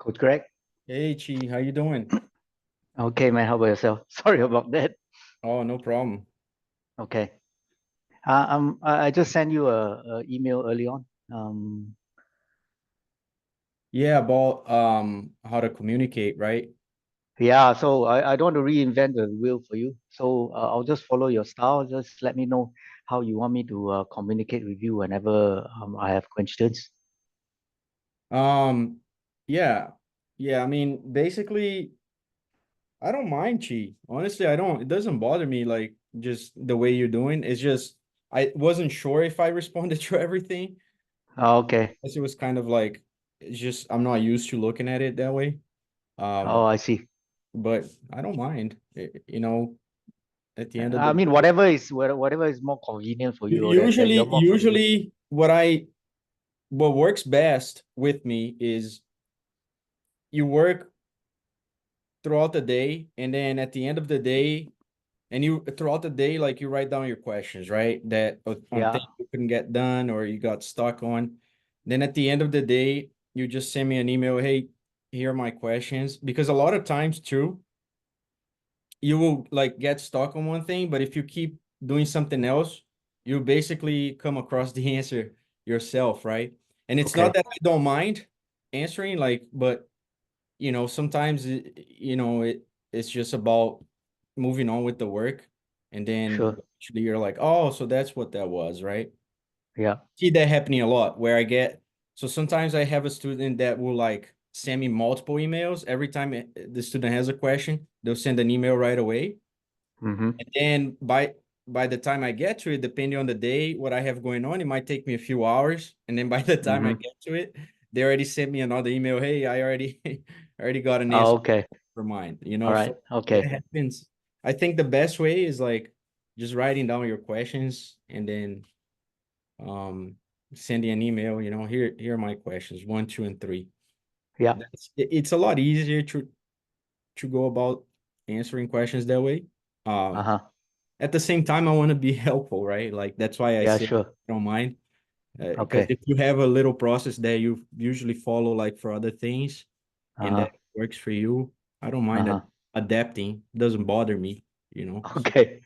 Coach Greg. Hey, Chi, how you doing? Okay, man. How about yourself? Sorry about that. Oh, no problem. Okay. I just sent you a email early on. Yeah, about how to communicate, right? Yeah. So I don't want to reinvent the wheel for you. So I'll just follow your style. Just let me know how you want me to communicate with you whenever I have questions. Um, yeah, yeah. I mean, basically, I don't mind Chi. Honestly, I don't. It doesn't bother me like just the way you're doing. It's just I wasn't sure if I responded to everything. Okay. Guess it was kind of like it's just I'm not used to looking at it that way. Oh, Um, I see. but I don't mind. At the end of I the mean, whatever is more convenient for you, or that you're usually more familiar. usually what works best with me is you work throughout the day, and then at the end of the day, and you throughout the day, like you write down your questions, right? That on Yeah. things you couldn't get done or you got stuck on. Then at the end of the day, you just send me an email, hey, here are my questions. Because a lot of times too, you will like get stuck on one thing, but if you keep doing something else, you basically come across the answer yourself, right? And it's not Okay. that I don't mind answering, like, but sometimes it's just about moving on with the work, and then Sure. actually you're like, oh, so that's what that was, right? Yeah. See that happening a lot where I get so sometimes I have a student that will like send me multiple emails every time the student has a question, they'll send an email right away, Mm-hmm. and then by the time I get to it, depending on the day, what I have going on, it might take me a few hours. And then by the time I Mm-hmm. get to it, they already sent me another email. Hey, I already I already got an Oh, answer okay. for mine. All right. So that Okay. happens. I think the best way is like just writing down your questions and then um sending an email, here are my questions, one, two, and three. Yeah. It's a lot easier to go about answering questions that way. Um Uh-huh. at the same time, I want to be helpful, right? Like that's why I Yeah, say sure. I don't mind. Because Okay. if you have a little process that you usually follow, like for other things, and that Uh-huh. works for you, I don't mind Uh-huh. adapting. Doesn't bother me, So, Okay.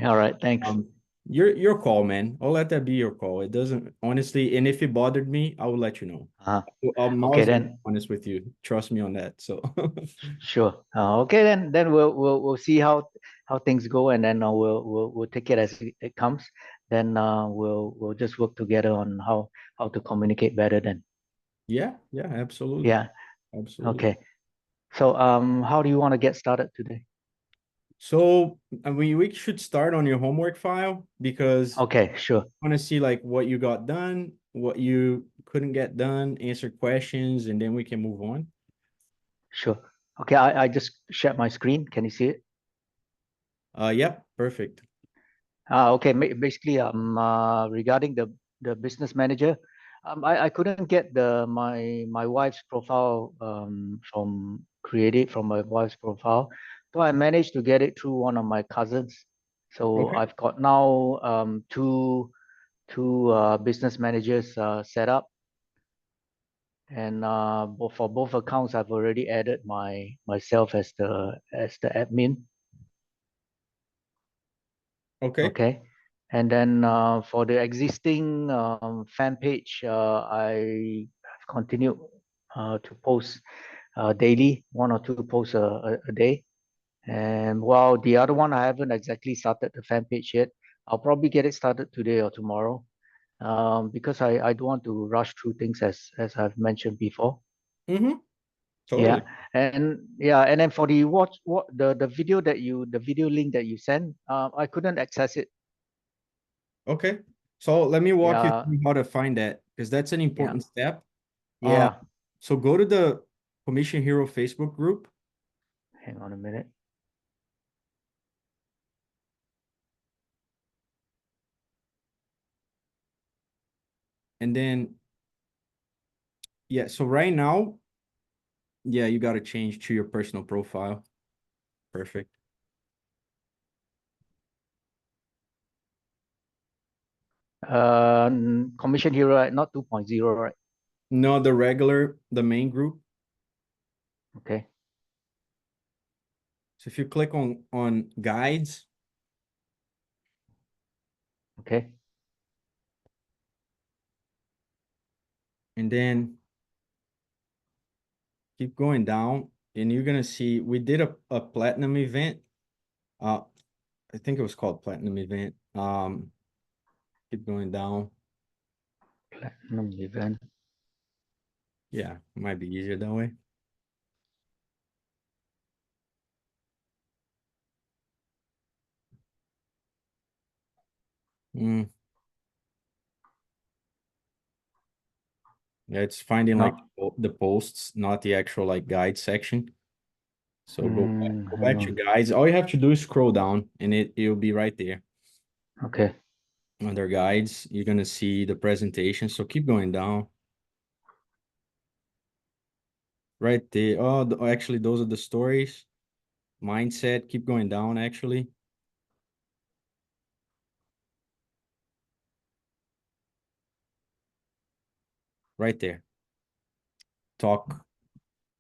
All right. Thanks. um, your call, man. I'll let that be your call. It doesn't honestly, and if it bothered me, I will let you know. Uh-huh. I'm Okay always gonna be then. honest with you. Trust me on that. So, Sure. Okay then we'll see how things go, and then we'll take it as it comes. Then we'll just work together on how to communicate better then. yeah, yeah, absolutely, Yeah. absolutely. Okay. So how do you want to get started today? So we should start on your homework file because Okay, sure. I want to see like what you got done, what you couldn't get done, answer questions, and then we can move on. Sure. Okay, I just shared my screen. Can you see it? Yep, perfect. Okay. Basically, regarding the business manager, I couldn't get my wife's profile from created from my wife's profile, so I managed to get it through one of my cousins. So Okay. I've got now two business managers set up, and for both accounts, I've already added myself as the admin. Okay. Okay. And then for the existing fan page, I have continued to post daily, 1 or 2 posts a day. And while the other one, I haven't exactly started the fan page yet. I'll probably get it started today or tomorrow, because I don't want to rush through things as I've mentioned before. Mm-hmm. Yeah, Totally. and then for the the video the video link that you sent, I couldn't access it. Okay. So let me walk you Yeah, through how to find that, because that's an yeah, important step. Uh, yeah. so go to the Commission Hero Facebook group, Hang on a minute. and then yeah, so right now, yeah, you got to change to your personal profile. Perfect. Commission Hero, right? Not 2.0, right? No, the main group. Okay, So if you click on guides, okay, and then keep going down, and you're gonna see we did a platinum event. Uh, I think it was called platinum event. Keep going down. platinum event. Yeah, might be easier that way. Mm, yeah, it's finding like No, the posts, not the actual like guide section. So go hang back to on. guides. All you have to do is scroll down, and it'll be right there Okay, under guides. You're gonna see the presentation. So keep going down. Right there. Oh, actually, those are the stories. Mindset. Keep going down. Actually, right there. Talk.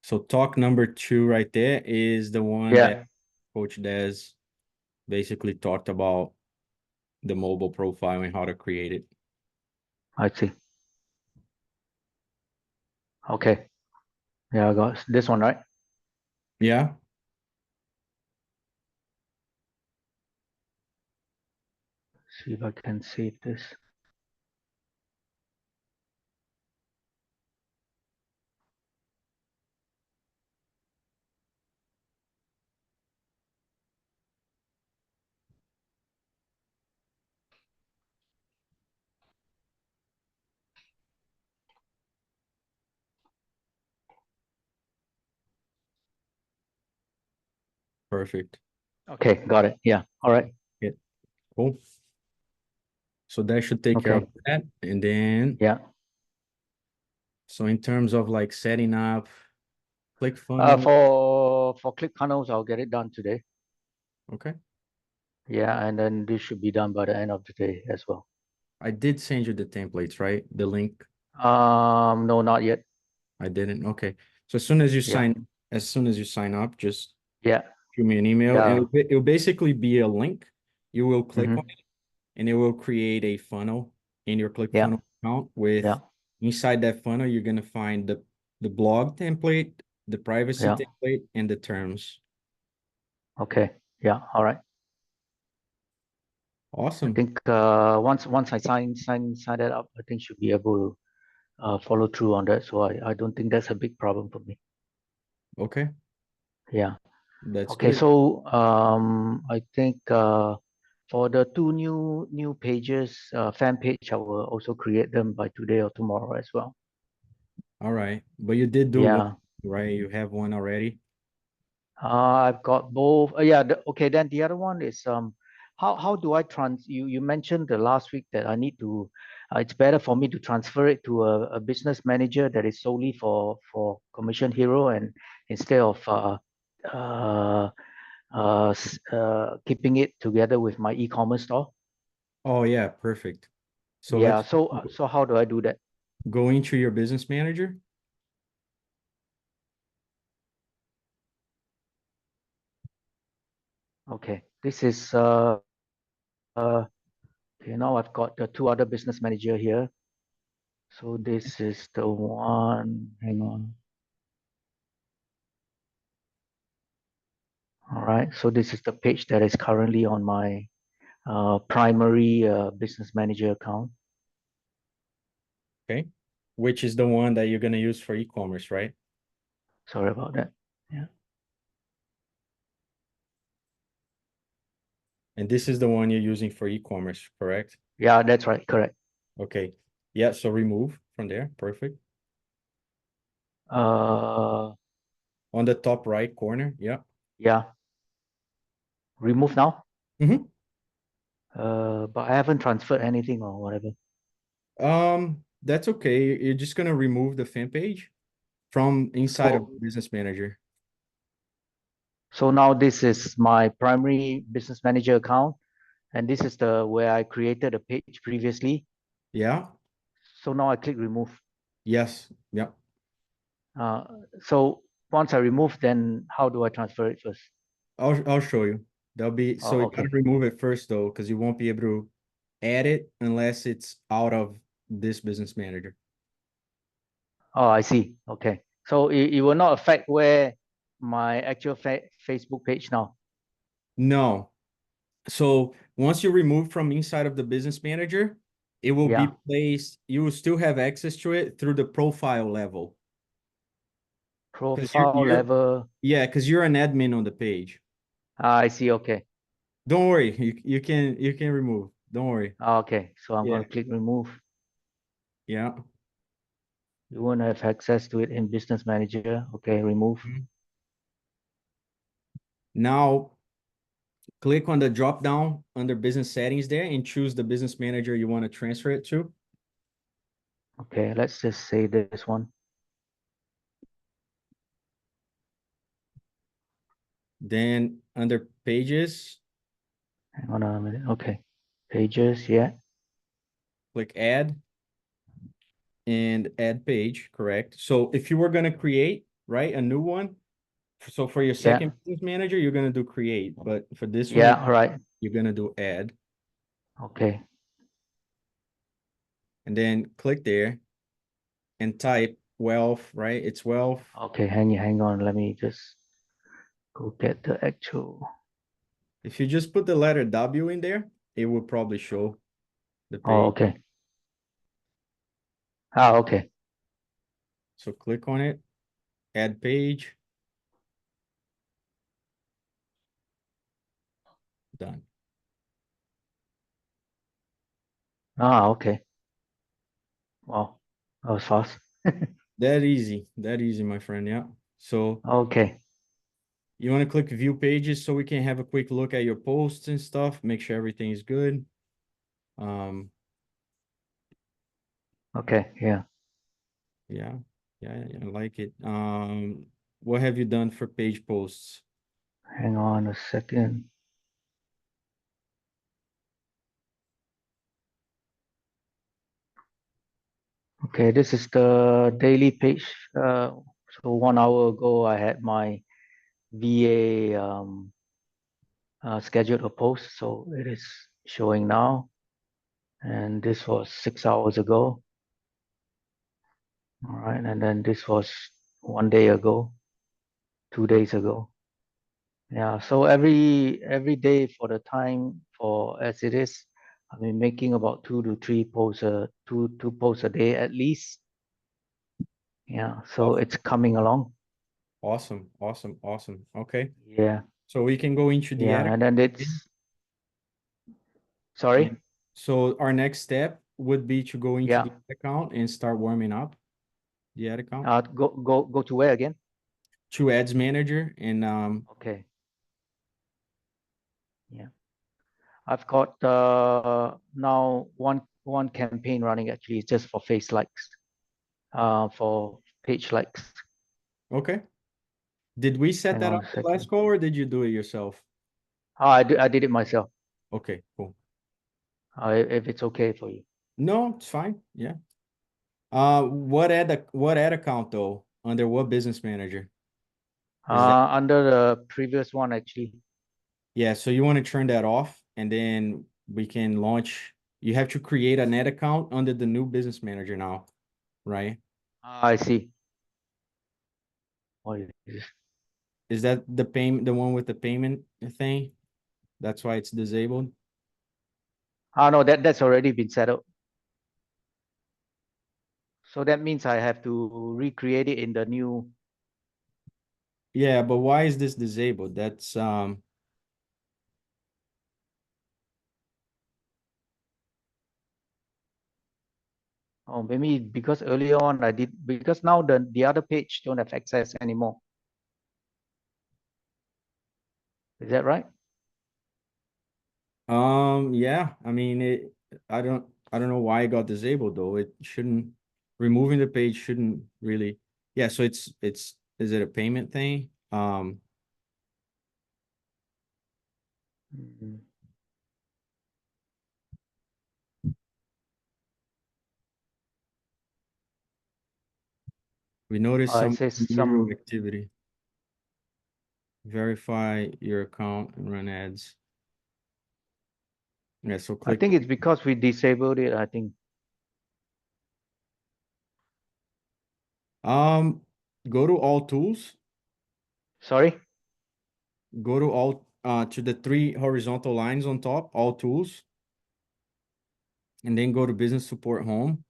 So talk number 2 right there is the one that yeah, Coach Des basically talked about the mobile profile and how to create it. I see. Okay, yeah, I got this one, right? Yeah, See if I can save this. perfect. Okay, got it. Yeah, all right. Yeah, cool. So that should take care of Okay, that. And then, yeah. so in terms of like setting up Uh, ClickFunnels, for ClickFunnels, I'll get it done today. okay. Yeah, and then this should be done by the end of the day as well. I did send you the templates, right? The link. No, not yet. I didn't. Okay. So Yeah, as soon as you sign up, just yeah, shoot me an email. And yeah. it'll basically be a link. You will click on Mm-hmm. it, and it will create a funnel in your Yeah, ClickFunnels account with yeah, inside that funnel, you're gonna find the blog template, the privacy yeah. template, and the terms. Okay, yeah, all right. I Awesome. think once I sign that up, I think should be able to follow through on that. So I don't think that's a big problem for me. Okay. Yeah. That's Okay, good. so I think for the two new pages, fan page, I will also create them by today or tomorrow as well. All right. But you did do one, Yeah. right? You have one already. I've got both. Yeah. Okay. Then the other one is how do I you mentioned the last week that I need to it's better for me to transfer it to a business manager that is solely for Commission Hero and instead of uh keeping it together with my e-commerce store. Oh yeah, perfect. So Yeah. let's So how do I do that? go into your business manager. Okay. This is okay, now I've got the two other business manager here. So this is the one, hang on. All right, so this is the page that is currently on my primary business manager account. Okay. Which is the one that you're going to use for e-commerce, right? Sorry about that. Yeah. And this is the one you're using for e-commerce, correct? Yeah, that's right. Correct. Okay. Yeah, so remove from there. Perfect. Uh, On the top right corner. Yeah. yeah. Remove now. Mm-hmm. But I haven't transferred anything or whatever. That's okay. You're just gonna remove the fan page from inside of So, Business Manager. so now this is my primary business manager account, and this is the where I created a page previously. Yeah. So now I click remove. Yes. Yeah. Uh, so once I remove, then how do I transfer it first? I'll show you. That'll be so Oh, you gotta okay. remove it first though, because you won't be able to add it unless it's out of this Business Manager. Oh, I see. Okay. So it will not affect where my actual Facebook page now. No. So once you remove from inside of the Business Manager, it will be Yeah. placed, you will still have access to it through the profile level. Because Profile level. because you're an admin on the page. Ah, I see. Okay. Don't worry, you can remove. Don't worry. Ah, okay. So I'm Yeah. going to click remove. Yeah. You won't have access to it in Business Manager. Okay, remove. Mhm. Now click on the drop down under business settings there and choose the business manager you want to transfer it to. Okay, let's just say this one. Then under pages, Hang on a minute. Okay. Pages, yeah. click add and add page, correct? So if you were going to create, right, a new one, so for your Yeah. second business manager, you're going to do create, but for this one, Yeah, right. you're going to do add Okay. and then click there and type wealth, right? It's wealth. Okay, hang on. Let me just go get the actual. If you just put the letter W in there, it will probably show the Oh, page. okay. Ah, okay. So click on it, add page, done. Ah, okay. Wow. That was fast. That easy, my friend. Yeah. So Okay. you want to click view pages so we can have a quick look at your posts and stuff, make sure everything is good. Um, Okay. Yeah. yeah, I like it. What have you done for page posts? Hang on a second. Okay, this is the daily page. So 1 hour ago, I had my VA scheduled a post, so it is showing now. And this was 6 hours ago. All right, and then this was 1 day ago, 2 days ago. Yeah, so every day for the time for as it is, I've been making about 2 to 3 posts two posts a day at least. Yeah, so Awesome, it's coming along. awesome. Okay, Yeah, so we can go into the yeah, ad. and then it's Yeah. sorry. So our next step would be to go into Yeah, the ad account and start warming up the ad account go to where again? to ads manager and Okay, yeah, I've got now one campaign running actually. It's just for face likes, for page likes. okay. Did we set Hang that on up a the last second. call or did you do it yourself? I did it myself. Okay, cool. If it's okay for you. No, it's fine. Yeah. What ad account though? Under what business manager? Is that Under the previous one actually. yeah, so you want to turn that off and then we can launch. You have to create a net account under the new business manager now, right? I see. Oh, yes. Is that the payment, the one with the payment thing? That's why it's disabled? No, that's already been settled. So that means I have to recreate it in the new. Yeah, but why is this disabled? That's Oh, maybe because earlier on I did, because now the other page don't have access anymore. Is that right? yeah, I mean I don't know why it got disabled though. It shouldn't, removing the page shouldn't really. Yeah, so it's is it a payment thing? Mhm. We noticed It some says unusual some. activity. Verify your account and run ads. Yeah, so I click. think it's because we disabled it. I think. Go to all tools. Sorry. Go to all to the three horizontal lines on top, all tools, and then go to business support home.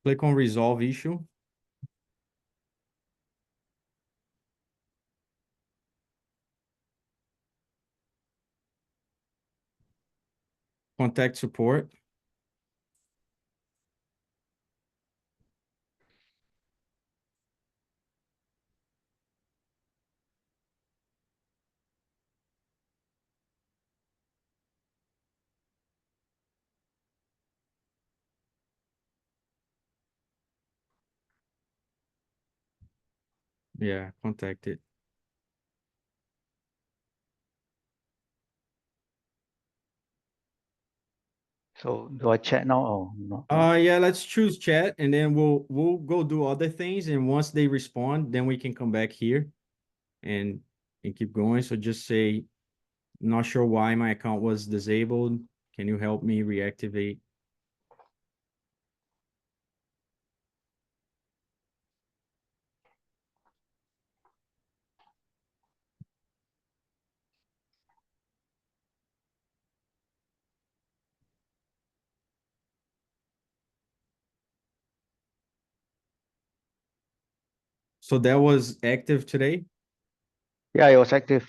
Click on resolve issue. Contact support. Yeah, contact it. So do I chat now or not? Yeah, let's choose chat and then we'll go do other things. And once they respond, then we can come back here and keep going. So just say, not sure why my account was disabled. Can you help me reactivate? So that was active today. Yeah, it was active.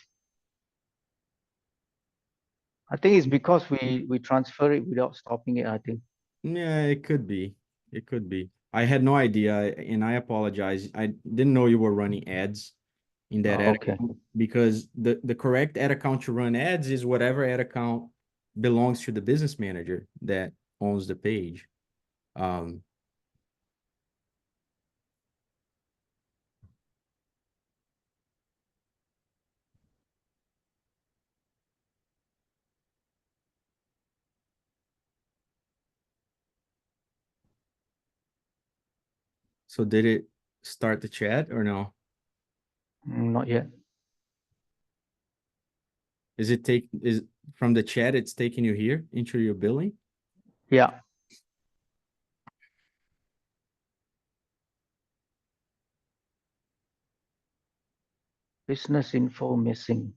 I think it's because we transfer it without stopping it. I think. Yeah, it could be. It could be. I had no idea, and I apologize. I didn't know you were running ads in that ad Okay. account, because the correct ad account to run ads is whatever ad account belongs to the business manager that owns the page. Um, so did it start the chat or no? Not yet. Is from the chat, it's taking you here into your billing? Yeah. Business info missing.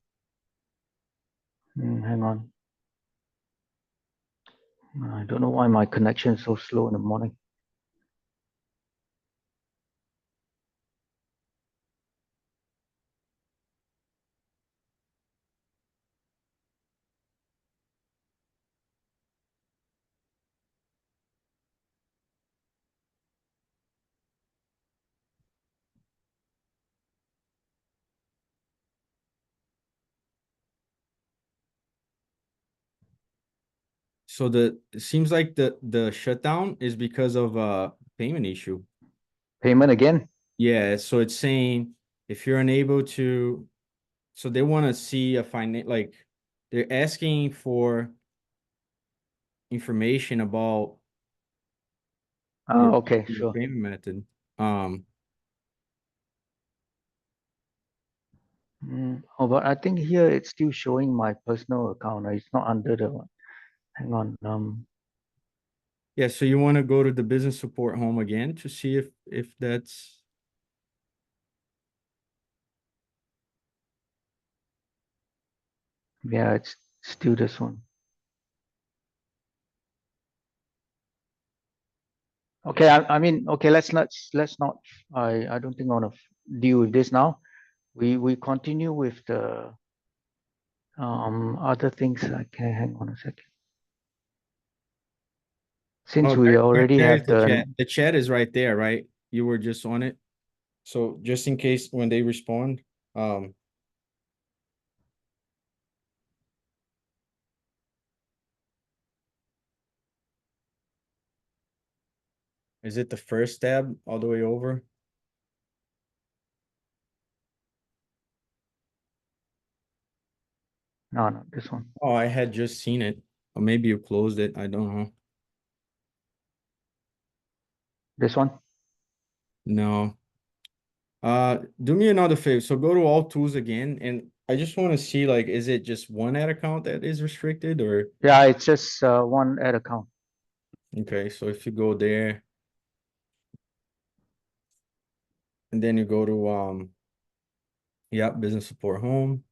Hang on. I don't know why my connection is so slow in the morning. So it seems like the shutdown is because of a payment issue. Payment again? Yeah, so it's saying if you're unable to, so they want to see a like they're asking for information about Oh, okay, your sure. payment method. Oh, but I think here it's still showing my personal account. It's not under the one. Hang on. Yeah, so you want to go to the business support home again to see if that's Yeah, it's still this one. Okay, I mean, okay, let's not. I don't think I want to deal with this now. We continue with the other things. I can hang on a second. Since oh we already there's have the chat. the The chat is right there, right? You were just on it. So just in case when they respond, um, is it the first tab all the way over? no this one. Oh, I had just seen it. Or maybe you closed it. I don't know. This one. No. Do me another favor. So go to all tools again, and I just want to see like, is it just one ad account that is restricted or Yeah, it's just one ad account. okay, so if you go there and then you go to yeah, business support home.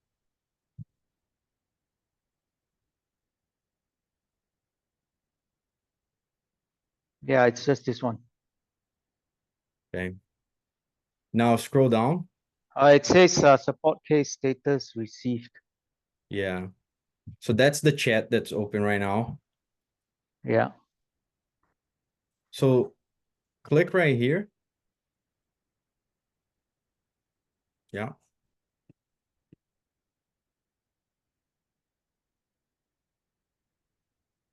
Yeah, it's just this one. Okay. Now scroll down. It says support case status received. Yeah. So that's the chat that's open right now. Yeah. So click right here. Yeah.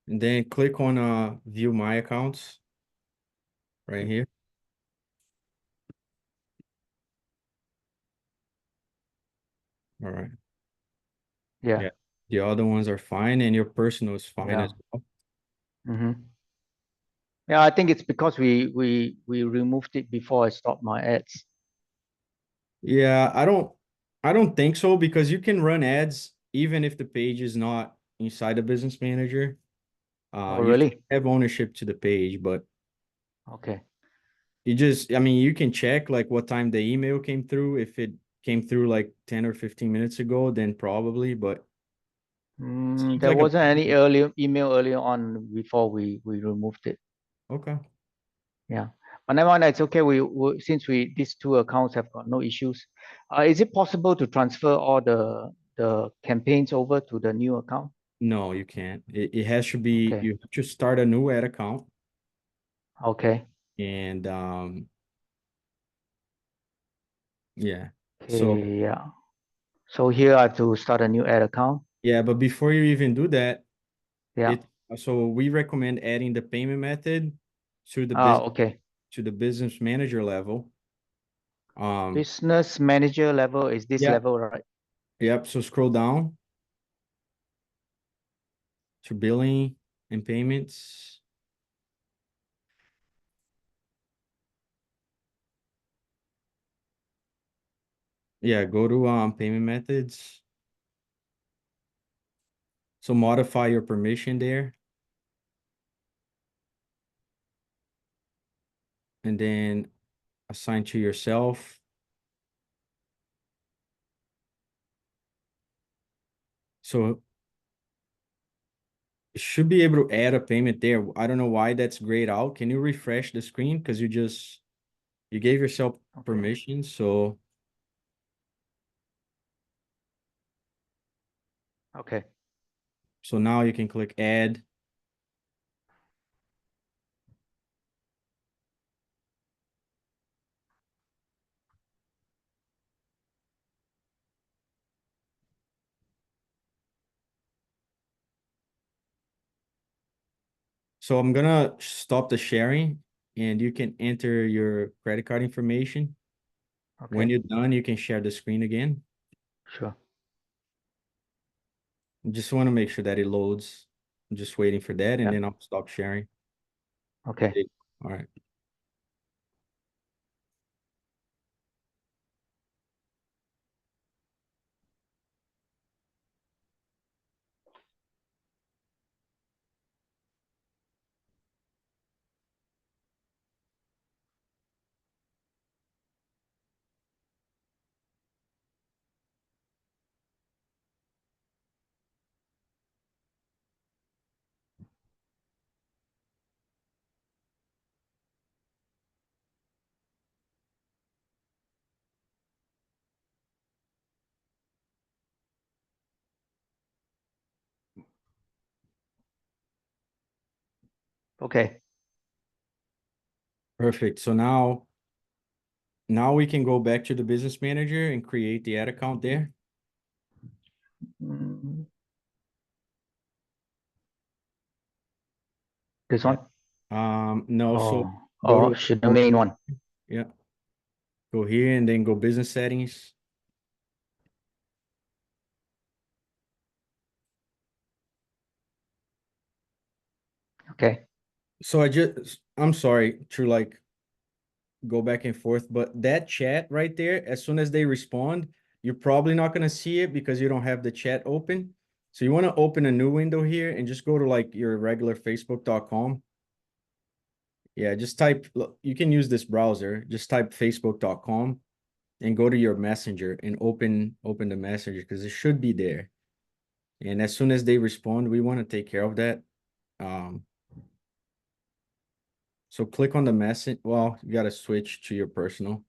And then click on view my accounts right here. All right. Yeah. Yeah. The other ones are fine and your personal is fine Yeah. as well. Yeah, I think it's because we removed it before I stopped my ads. Yeah, I don't think so because you can run ads even if the page is not inside the business manager. Oh, You really? have ownership to the page, but Okay. you just, I mean, you can check like what time the email came through. If it came through like 10 or 15 minutes ago, then probably, but seems There like a wasn't any earlier email earlier on before we removed it. okay. Yeah. But never mind, it's okay. Since we these two accounts have got no issues. Is it possible to transfer all the campaigns over to the new account? No, you can't. It has to be, Okay. you have to start a new ad account Okay. and yeah. So Okay. Yeah. So here I have to start a new ad account. yeah, but before you even do that, Yeah. it so we recommend adding the payment method to the Okay. business manager level. Business manager level is this Yeah, level, right? yep. So scroll down to billing and payments. Yeah, go to payment methods. So modify your permission there. And then assign to yourself. So you should be able to add a payment there. I don't know why that's grayed out. Can you refresh the screen? Because you gave yourself Okay. permission. Okay. So now you can click add. So I'm gonna stop the sharing and you can enter your credit card information. When Okay. you're done, you can share the screen again. Sure. Just want to make sure that it loads. I'm just waiting for that and Yeah. then I'll stop sharing. Okay. All right. Okay. Perfect. So now we can go back to the business manager and create the ad account there. Mm, this Yeah. one? No, so go Oh, to should the more, main one. yeah. Go here and then go business settings. Okay. So I'm sorry to like go back and forth, but that chat right there, as soon as they respond, you're probably not going to see it because you don't have the chat open. So you want to open a new window here and just go to like your regular facebook.com. Yeah, just type, look, you can use this browser, just type facebook.com and go to your messenger and open the messenger because it should be there. And as soon as they respond, we want to take care of that. Um, so click on the message. Well, you got to switch to your personal.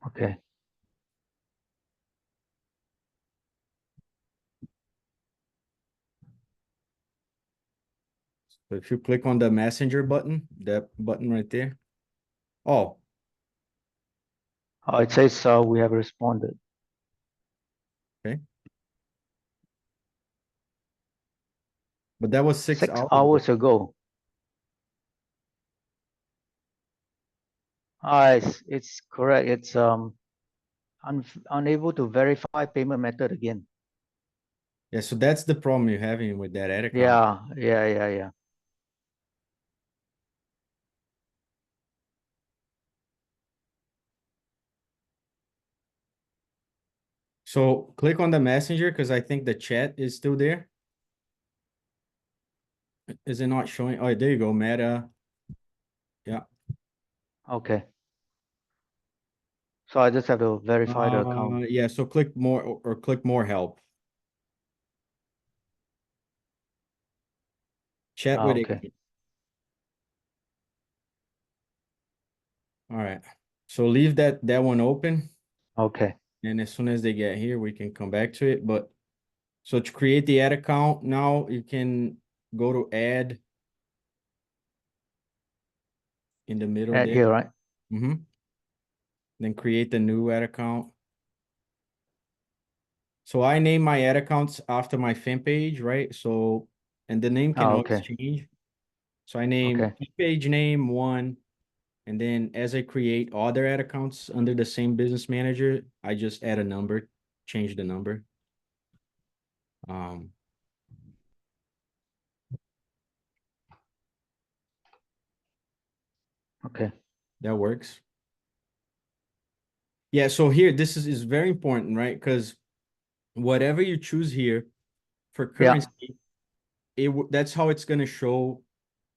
Okay. So if you click on the messenger button, that button right there. Oh, Oh, it says we have responded okay. But that was 6 hours 6 hours ago. ago. It's correct. It's unable to verify payment method again. Yeah, so that's the problem you're having with that ad account. Yeah. So click on the messenger because I think the chat is still there. Is it not showing? Oh, there you go, Meta. Yeah. Okay. So I just have to verify the account. Yeah, so click more or click more help. Chat with Okay. agent. All right. So leave that one open. Okay. And as soon as they get here, we can come back to it. But so to create the ad account, now you can go to add in the middle Add there. here, right? Then create the new ad account. So I name my ad accounts after my fan page, right? So, and the name can Oh, always okay. change. So I name Okay. page name one, and then as I create other ad accounts under the same business manager, I just add a number, change the number. Um, Okay. that works. Yeah, so here, this is very important, right? Because whatever you choose here for Yeah. currency, that's how it's going to show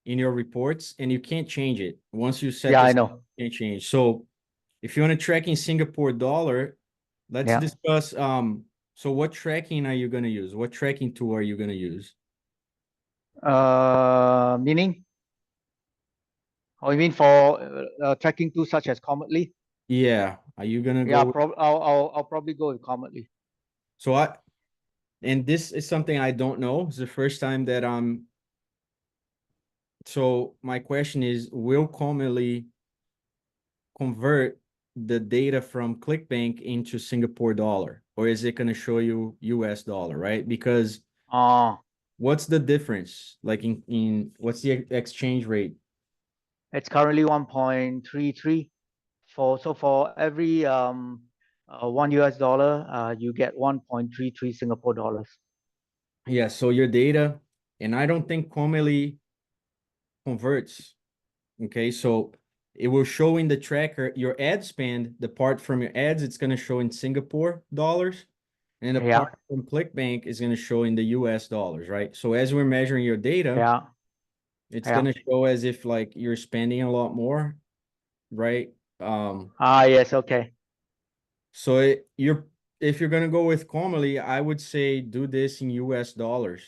in your reports, and you can't change it. Once you set Yeah, I this, know. you can't change. So if you want to track in Singapore dollar, let's Yeah. discuss. So what tracking are you going to use? What tracking tool are you going to use? Meaning? Oh, you mean for tracking tools such as Cometly? Yeah, are you going to Yeah, go? I'll probably go with Cometly. So and this is something I don't know. It's the first time that so my question is, will Commonly convert the data from ClickBank into Singapore dollar, or is it going to show you US dollar, right? Because Uh, what's the difference? Like in what's the exchange rate? it's currently 1.33 for every $1 you get 1.33 Singapore dollars. Yeah, so your data, and I don't think Commonly converts. Okay, so it will show in the tracker your ad spend, the part from your ads, it's going to show in Singapore dollars, and the Yeah, part from ClickBank is going to show in the US dollars, right? So as we're measuring your data, yeah, it's yeah. going to show as if like you're spending a lot more, right? Yes, okay, So if you're going to go with Commonly, I would say do this in US dollars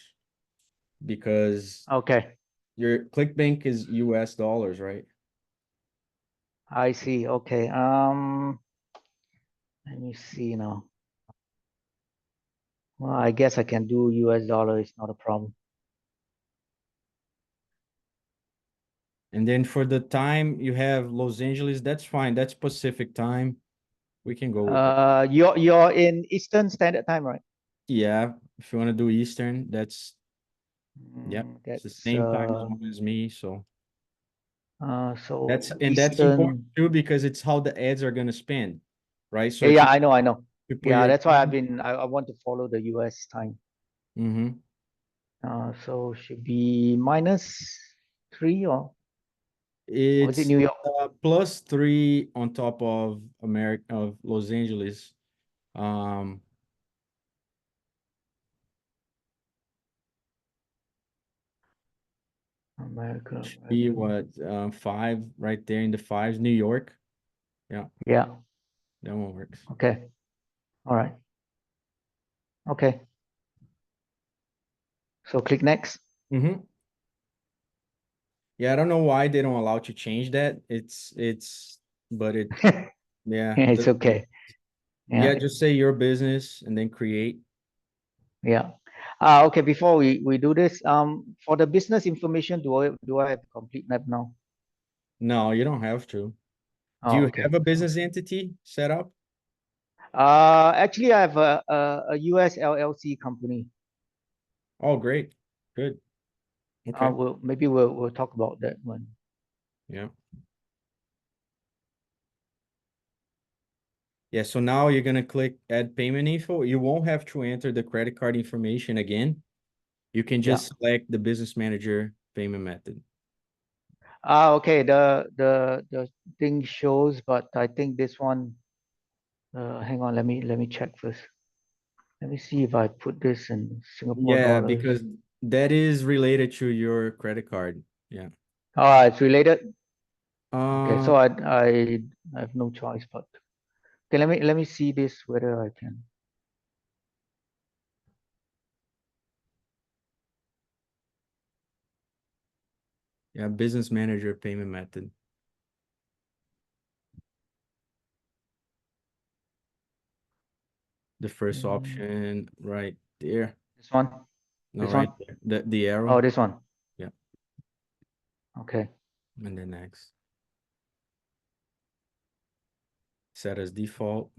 because okay. your ClickBank is US dollars, right? I see. Okay. Let me see now. Well, I guess I can do US dollar. It's not a problem. And then for the time you have Los Angeles, that's fine. That's Pacific time. We can go with that. You're in Eastern Standard Time, right? Yeah, if you want to do Eastern, that's yep, it's the That's same time zone as me. So so that's important Eastern. too because it's how the ads are gonna spend, right? So Yeah, if yeah, you, I know. you put Yeah, your that's why time, I want to follow the US time. mm-hmm. So should be -3 or is it It's New York? +3 on top of America of Los Angeles. Um, be American. what 5 right there in the fives. New York, yeah, Yeah. that one works. Okay. All right. Okay. So click next. Mm-hmm. Yeah, I don't know why they don't allow to change that. But it, yeah, It's okay. yeah, Yeah. just say your business and then create. Yeah. Okay. Before we do this, for the business information, do I have to complete that now? No, you don't have to. Do Oh, you okay. have a business entity set up? Actually, I have a US LLC company. Oh, great. Good. Okay. We'll talk about that one. Yeah. Yeah, so now you're gonna click add payment info. You won't have to enter the credit card information again. You can Yeah. just select the business manager payment method. Okay. The thing shows, but I think this one. Hang on. Let me check first. Let me see if I put this in Singapore Yeah, dollars. because that is related to your credit card. Yeah. It's related. Okay. Uh, So I have no choice but. Okay. Let me see this whether I can. yeah, business manager payment method. The first Mm, option right there. this one. No, This right one. there. The Oh, arrow. this one. Yeah. Okay. And then next. Set as default.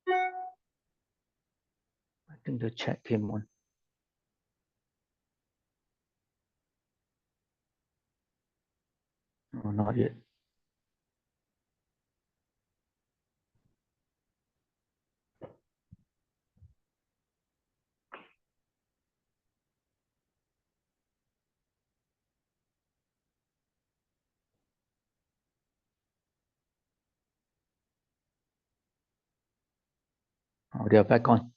I think the check came on. No, not yet. Oh, they are back on.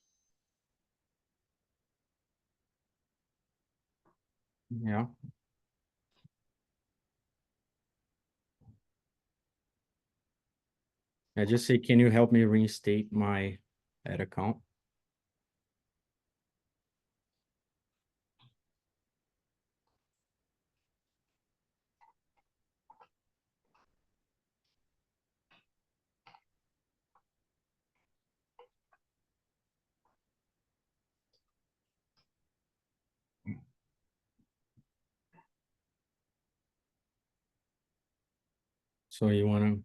Yeah. I just say, can you help me reinstate my ad account? So you want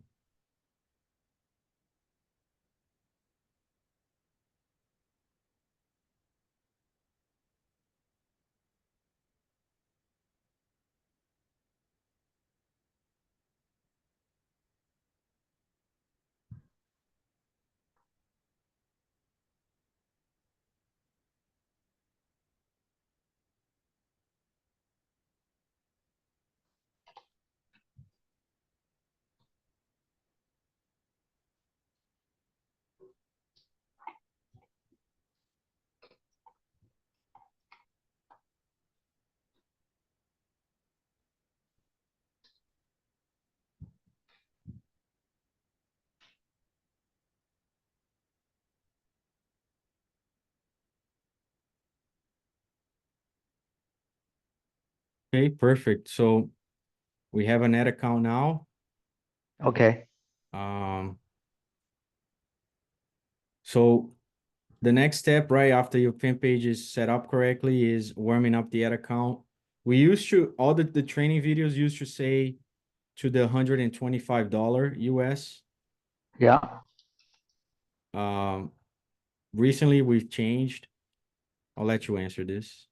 okay, perfect. So we have an ad account now. Okay. Um, So the next step, right after your fan page is set up correctly, is warming up the ad account. We used to, all the training videos used to say to the $125 US. Yeah. Recently we've changed. I'll let you answer this.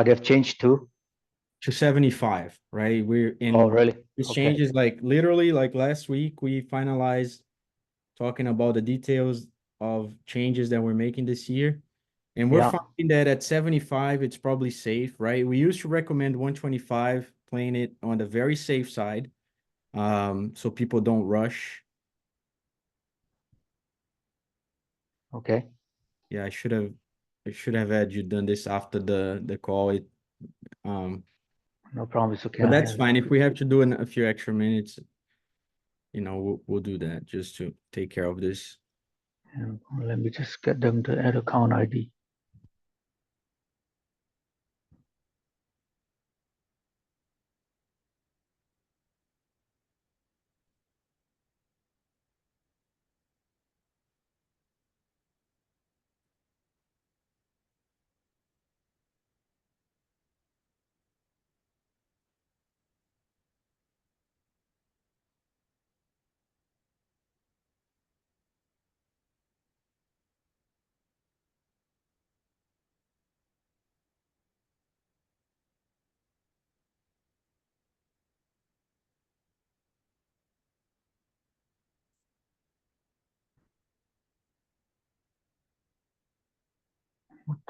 They've changed too. To 75, right? We're Oh, in really? this Okay. change is like literally like last week we finalized talking about the details of changes that we're making this year. And we're Yeah. finding that at 75, it's probably safe, right? We used to recommend 125, playing it on the very safe side, so people don't rush. Okay. Yeah, I should have had you done this after the call. No problem. It's okay. But that's fine. If we have to do a few extra minutes, we'll do that just to take care of this. And let me just get them to add account ID.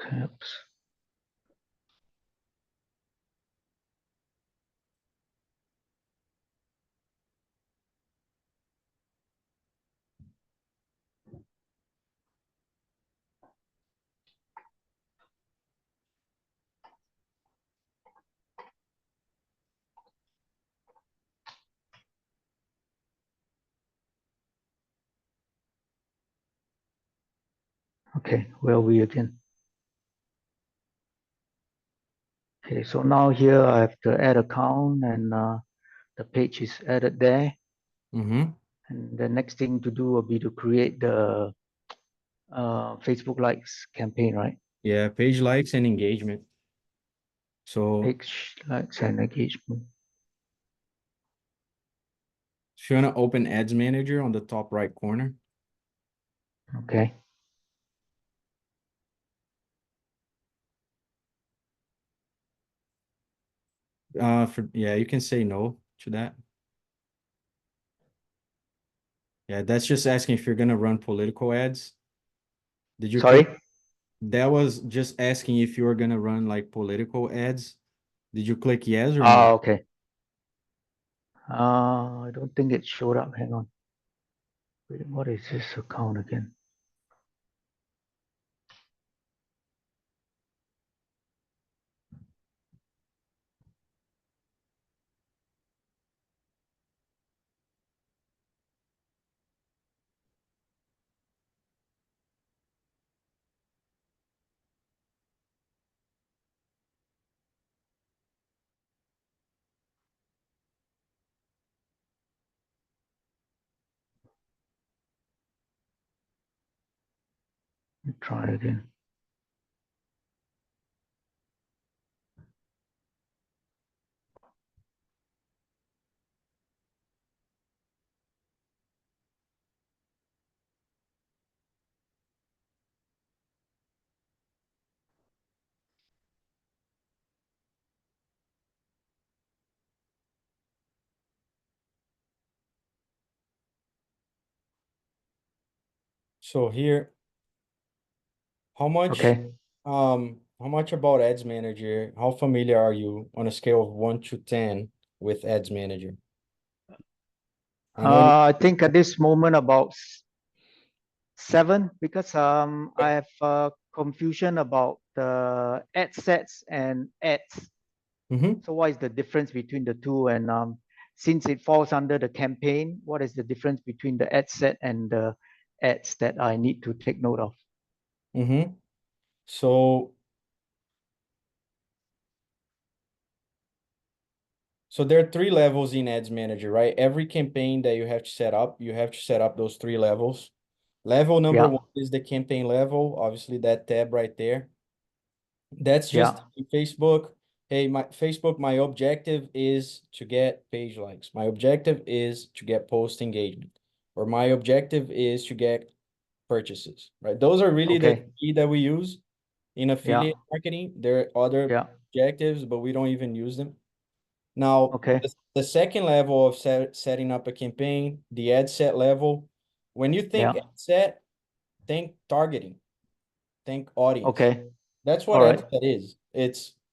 Tabs. Okay, where are we again? Okay, so now here I have to add account and the page is added there. Mm-hmm. And the next thing to do will be to create the Facebook likes campaign, right? Yeah, page likes and engagement. So Page likes and engagement. if you want to open Ads Manager on the top right corner. Okay. Yeah, you can say no to that. Yeah, that's just asking if you're gonna run political ads. Did you Sorry? click? That was just asking if you were gonna run like political ads. Did you click yes or no? Okay. I don't think it showed up. Hang on. Wait, what is this account again? Let me try again. So here, how much Okay. how much about Ads Manager? How familiar are you on a scale of 1 to 10 with Ads Manager? I know you I think at this moment about 7 because I have confusion about the ad sets and ads. Mhm. So what is the difference between the two? And since it falls under the campaign, what is the difference between the ad set and the ads that I need to take note of? So So there are 3 levels in Ads Manager, right? Every campaign that you have to set up, you have to set up those 3 levels. Level number Yeah. 1 is the campaign level, obviously that tab right there. That's Yeah. just Facebook. Hey, my objective is to get page likes. My objective is to get post engagement, or my objective is to get purchases, right? Those are really the Okay. key that we use in Yeah. affiliate marketing. There are other Yeah. objectives, but we don't even use them. Now, Okay. the second level of setting up a campaign, the ad set level, when you think Yeah. ad set, think targeting, think audience. Okay. That's what All ad right. set is.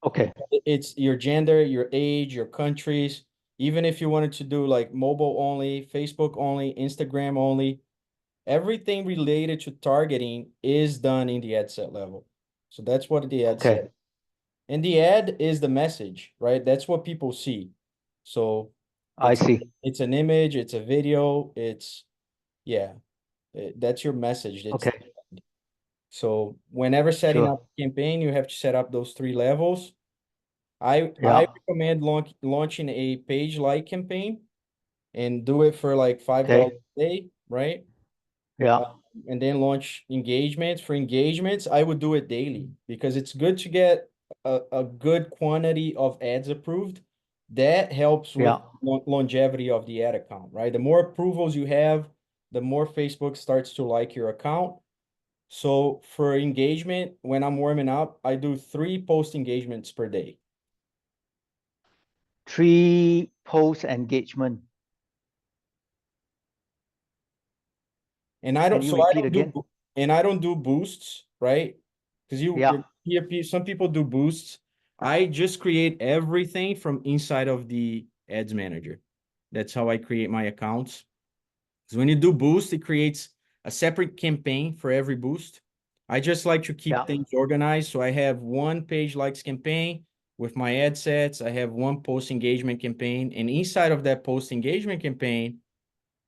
Okay. It's your gender, your age, your countries. Even if you wanted to do like mobile only, Facebook only, Instagram only, everything related to targeting is done in the ad set level. So that's what the ad set. Okay. And the ad is the message, right? That's what people see. So I it's see. it's an image, it's a video, yeah, that's your message. It's Okay. so whenever setting Sure. up a campaign, you have to set up those 3 levels. I Yeah. recommend launching a page like campaign and do it for like $5 Okay. a day, right? Yeah. Uh, and then launch engagements. For engagements, I would do it daily because it's good to get a good quantity of ads approved. That helps with Yeah. longevity of the ad account, right? The more approvals you have, the more Facebook starts to like your account. So for engagement, when I'm warming up, I do 3 post engagements per day. 3 post engagement. And I Can don't, you so I repeat don't do, again? and I don't do boosts, right? Because Yeah. some people do boosts. I just create everything from inside of the ads manager. That's how I create my accounts. So when you do boost, it creates a separate campaign for every boost. I just like to keep Yeah. things organized. So I have one page likes campaign with my ad sets. I have one post engagement campaign. And inside of that post engagement campaign,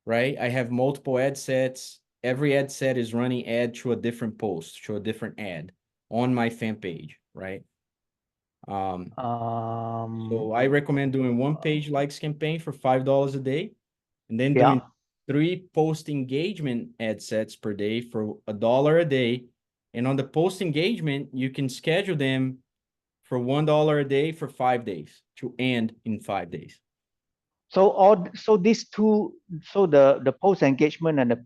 right? I have multiple ad sets. Every ad set is running ad to a different post, to a different ad on my fan page, right? So I recommend doing one page likes campaign for $5 a day, and then doing Yeah. 3 post engagement ad sets per day for $1 a day. And on the post engagement, you can schedule them for $1 a day for 5 days to end in 5 days. So these two, so the post engagement and the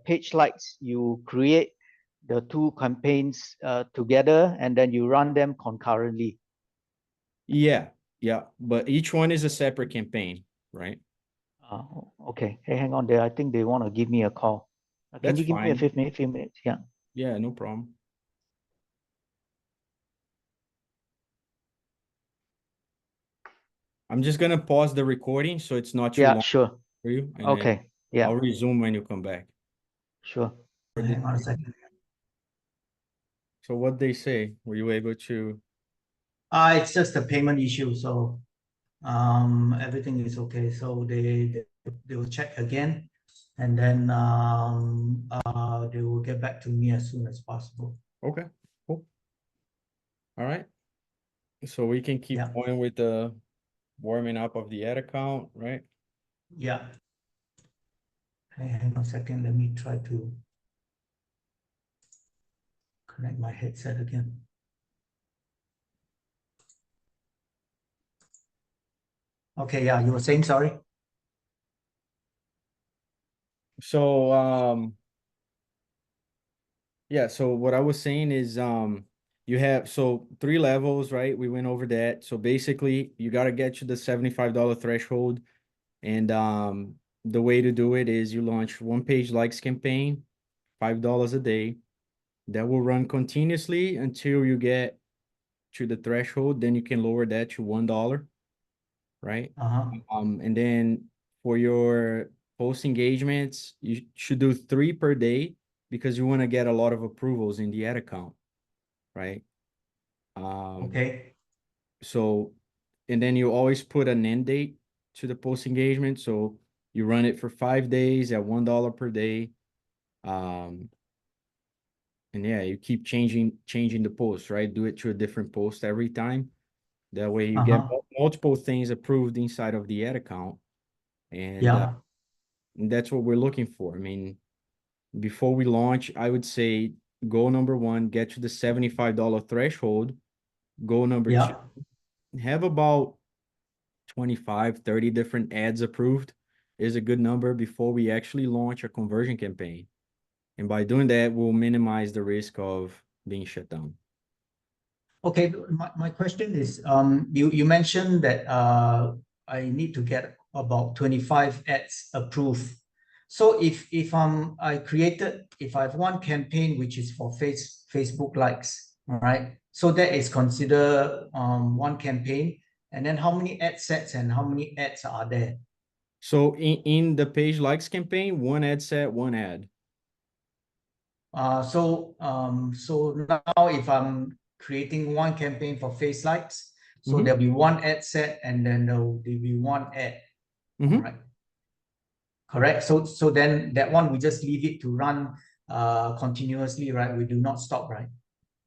page likes, you create the 2 campaigns together and then you run them concurrently. Yeah, yeah, but each one is a separate campaign, right? Okay. Hey, hang on there. I think they want to give me a call. Can That's you give me a fine. few minutes? Yeah. Yeah, no problem. I'm just gonna pause the recording so it's not too Yeah. long Sure. for you, and then Okay. Yeah. I'll resume when you come back. Sure. For Hang on a the, second. so what they say, were you able to? It's just a payment issue. So everything is okay. So they will check again, and then they will get back to me as soon as possible. Okay, cool. All right. So we can keep Yeah. going with the warming up of the ad account, right? Yeah. Hey, hang on a second. Let me try to connect my headset again. Okay. Yeah. You were saying, sorry. So yeah, so what I was saying is you have 3 levels, right? We went over that. So basically you gotta get to the $75 threshold. And the way to do it is you launch one page likes campaign, $5 a day. That will run continuously until you get to the threshold. Then you can lower that to $1, right? And then for your post engagements, you should do 3 per day because you want to get a lot of approvals in the ad account, right? Okay. So, and then you always put an end date to the post engagement. So you run it for 5 days at $1 per day. And yeah, you keep changing the post, right? Do it to a different post every time. That way you get Uh-huh. multiple things approved inside of the ad account. And Yeah. that's what we're looking for. I mean, before we launch, I would say goal number one, get to the $75 threshold. Goal number two, Yeah. have about 25, 30 different ads approved is a good number before we actually launch a conversion campaign. And by doing that, we'll minimize the risk of being shut down. Okay, my question is, you mentioned that I need to get about 25 ads approved. So if I have one campaign which is for Facebook likes, all right? So that is considered one campaign. And then how many ad sets and how many ads are there? So in the page likes campaign, one ad set, one ad. So now if I'm creating one campaign for face likes, so Mhm. there'll be one ad set and then there'll be one ad. All Mhm. right. Correct. So then that one we just leave it to run continuously, right? We do not stop, right?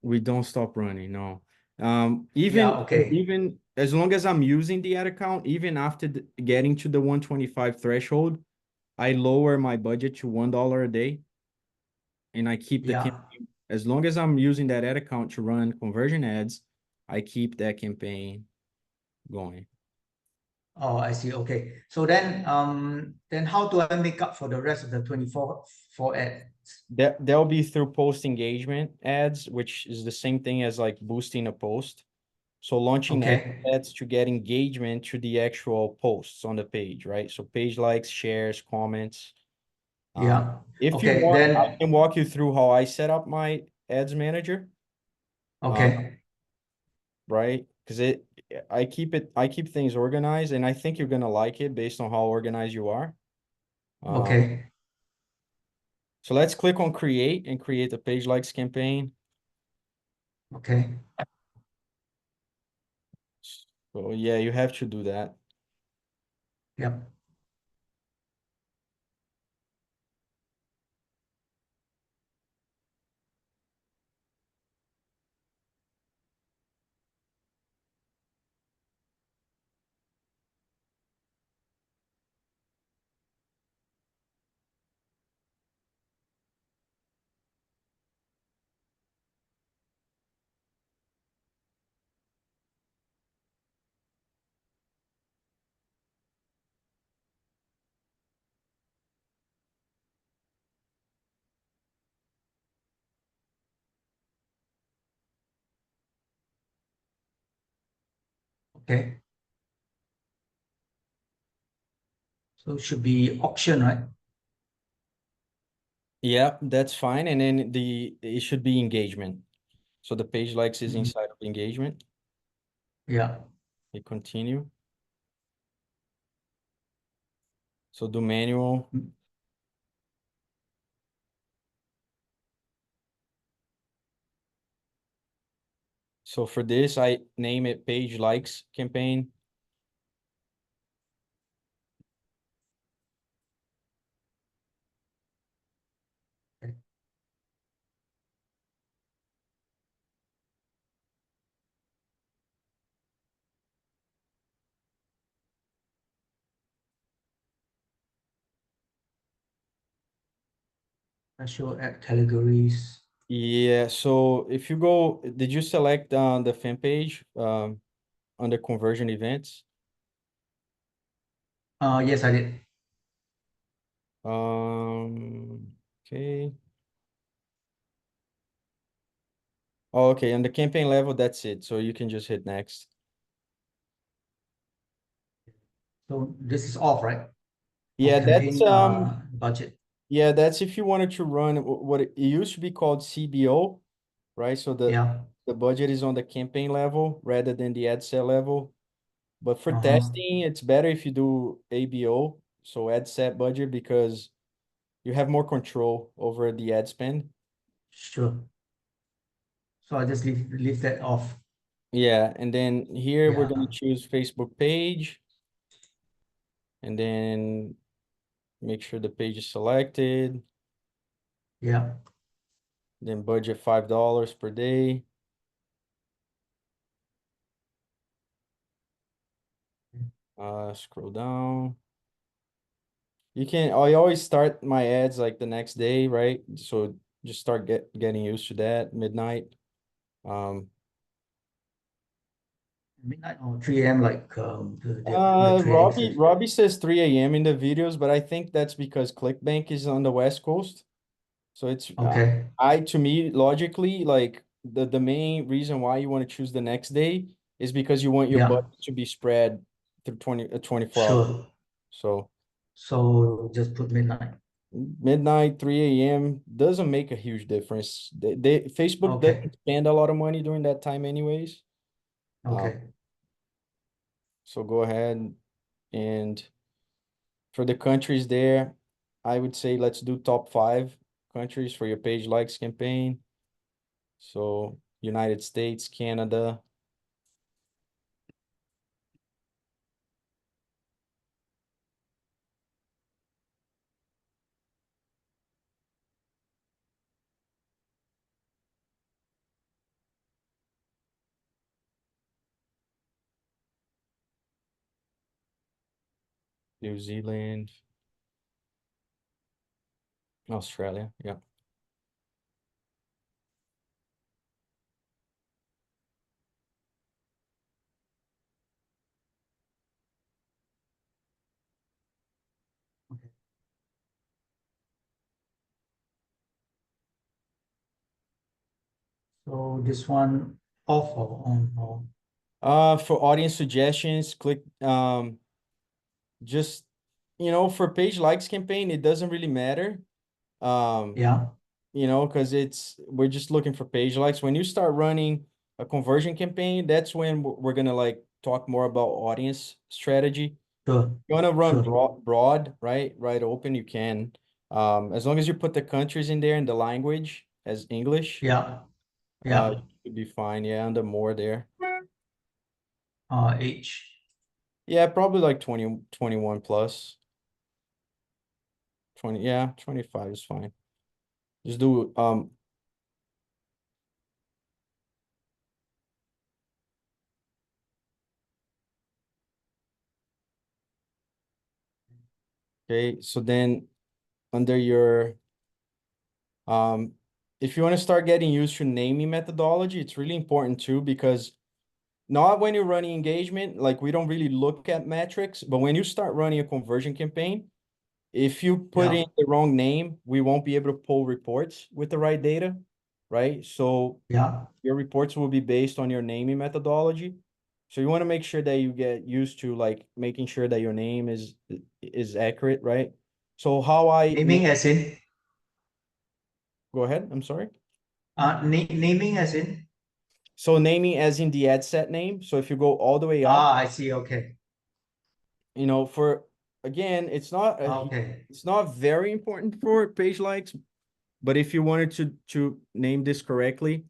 We don't stop running, no. Yeah, okay. Even as long as I'm using the ad account, even after getting to the 125 threshold, I lower my budget to $1 a day, and I keep the Yeah. campaign. As long as I'm using that ad account to run conversion ads, I keep that campaign going. Oh, I see. Okay. So then how do I make up for the rest of the 24 ads? That'll be through post engagement ads, which is the same thing as like boosting a post. So launching ad Okay. sets to get engagement to the actual posts on the page, right? So page likes, shares, comments. Yeah. If you Okay, want, I then can walk you through how I set up my ads manager, uh, okay. right? Because I keep things organized, and I think you're gonna like it based on how organized you are. Uh, Okay. so let's click on create and create a page likes campaign. Okay. So yeah, you have to do that. Yep. Okay. So it should be auction, right? Yeah, that's fine. And then it should be engagement. So the page likes is Mhm. inside of engagement. Yeah. We continue. So do manual. Mm. So for this, I name it page likes campaign. Okay. I show ad categories. Yeah, so if you go, did you select the fan page under conversion events? Yes, I did. Okay. Oh, okay, on the campaign level, that's it. So you can just hit next. So this is off, right? For Yeah, that's campaign budget. yeah, that's if you wanted to run what it used to be called CBO, right? So Yeah. the budget is on the campaign level rather than the ad set level. But for Uh-huh. testing, it's better if you do ABO, so ad set budget, because you have more control over the ad spend. Sure. So I just leave that off. Yeah, and then here we're going to Yeah. choose Facebook page, and then make sure the page is selected, Yeah. then budget $5 per day. Scroll down. You can, I always start my ads like the next day, right? So just start getting used to that, midnight. Midnight or 3 a.m. like the trading session. Robbie says 3 a.m. in the videos, but I think that's because ClickBank is on the West Coast. So it's Okay. to me, logically, like the main reason why you want to choose the next day is because you want your Yeah. budget to be spread through 24 hours. Sure. So So just put midnight. midnight, 3 a.m. doesn't make a huge difference. Facebook Okay. doesn't spend a lot of money during that time anyways. Um, Okay. so go ahead and for the countries there, I would say let's do top 5 countries for your page likes campaign. So United States, Canada, New Zealand, Australia. Yeah. Okay. So this one off or on or For audience suggestions, click just for page likes campaign, it doesn't really matter. Um, yeah. because we're just looking for page likes. When you start running a conversion campaign, that's when we're gonna like talk more about audience strategy. Sure. You want to run Sure. broad, right? Right open, you can. As long as you put the countries in there and the language as English, Yeah. you Yeah. should be fine. Yeah, under more there. Age. Yeah, probably like 20, 21 plus. 20, yeah, 25 is fine. Just do okay, so then under your if you want to start getting used to naming methodology, it's really important too because not when you're running engagement, like we don't really look at metrics, but when you start running a conversion campaign, if you put Yeah. in the wrong name, we won't be able to pull reports with the right data, right? So Yeah. your reports will be based on your naming methodology. So you want to make sure that you get used to like making sure that your name is accurate, right? So how I name, Naming as in go ahead, I'm sorry. naming as in So naming as in the ad set name. So if you go all the way up, I see. Okay. for again, Okay. it's not very important for page likes, but if you wanted to name this correctly,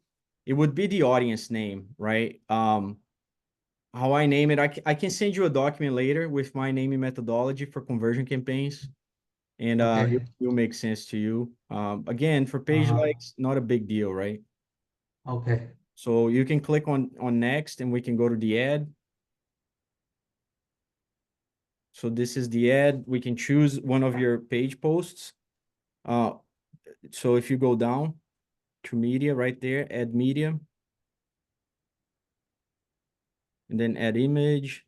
it would be the audience name, right? How I name it, I can send you a document later with my naming methodology for conversion campaigns, and Okay. it will make sense to you. Again, for page Uh-huh. likes, not a big deal, right? Okay. So you can click on next, and we can go to the ad. So this is the ad. We can choose one of your page posts. Uh, so if you go down to media right there, add media, and then add image.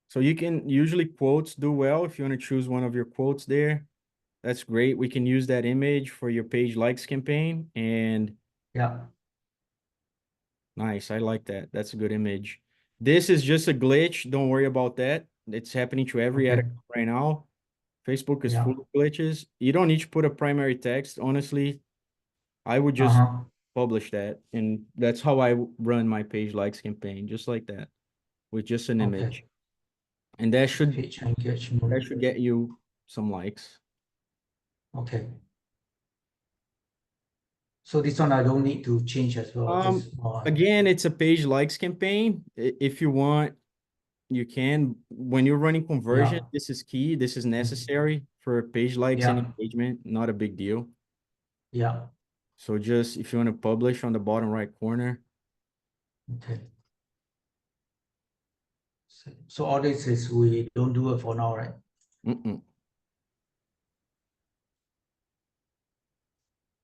So you can usually quotes do well if you want to choose one of your quotes there. That's great. We can use that image for your page likes campaign. And Yeah. nice. I like that. That's a good image. This is just a glitch. Don't worry about that. It's happening to every ad Okay. account right now. Facebook is full Yeah. of glitches. You don't need to put a primary text. Honestly, I would just Uh-huh. publish that. And that's how I run my page likes campaign, just like that, with just an Okay. image. And Page that engagement. should get you some likes. Okay. So this one I don't need to change as well. Just Again, it's a page likes campaign. If you want, you can. When you're running conversion, yeah. this is key. This is Mm. necessary for page likes and Yeah. engagement. Not a big deal. Yeah. So just if you want to publish on the bottom right corner, Okay. So all this is we don't do it for now, right? Mm-mm.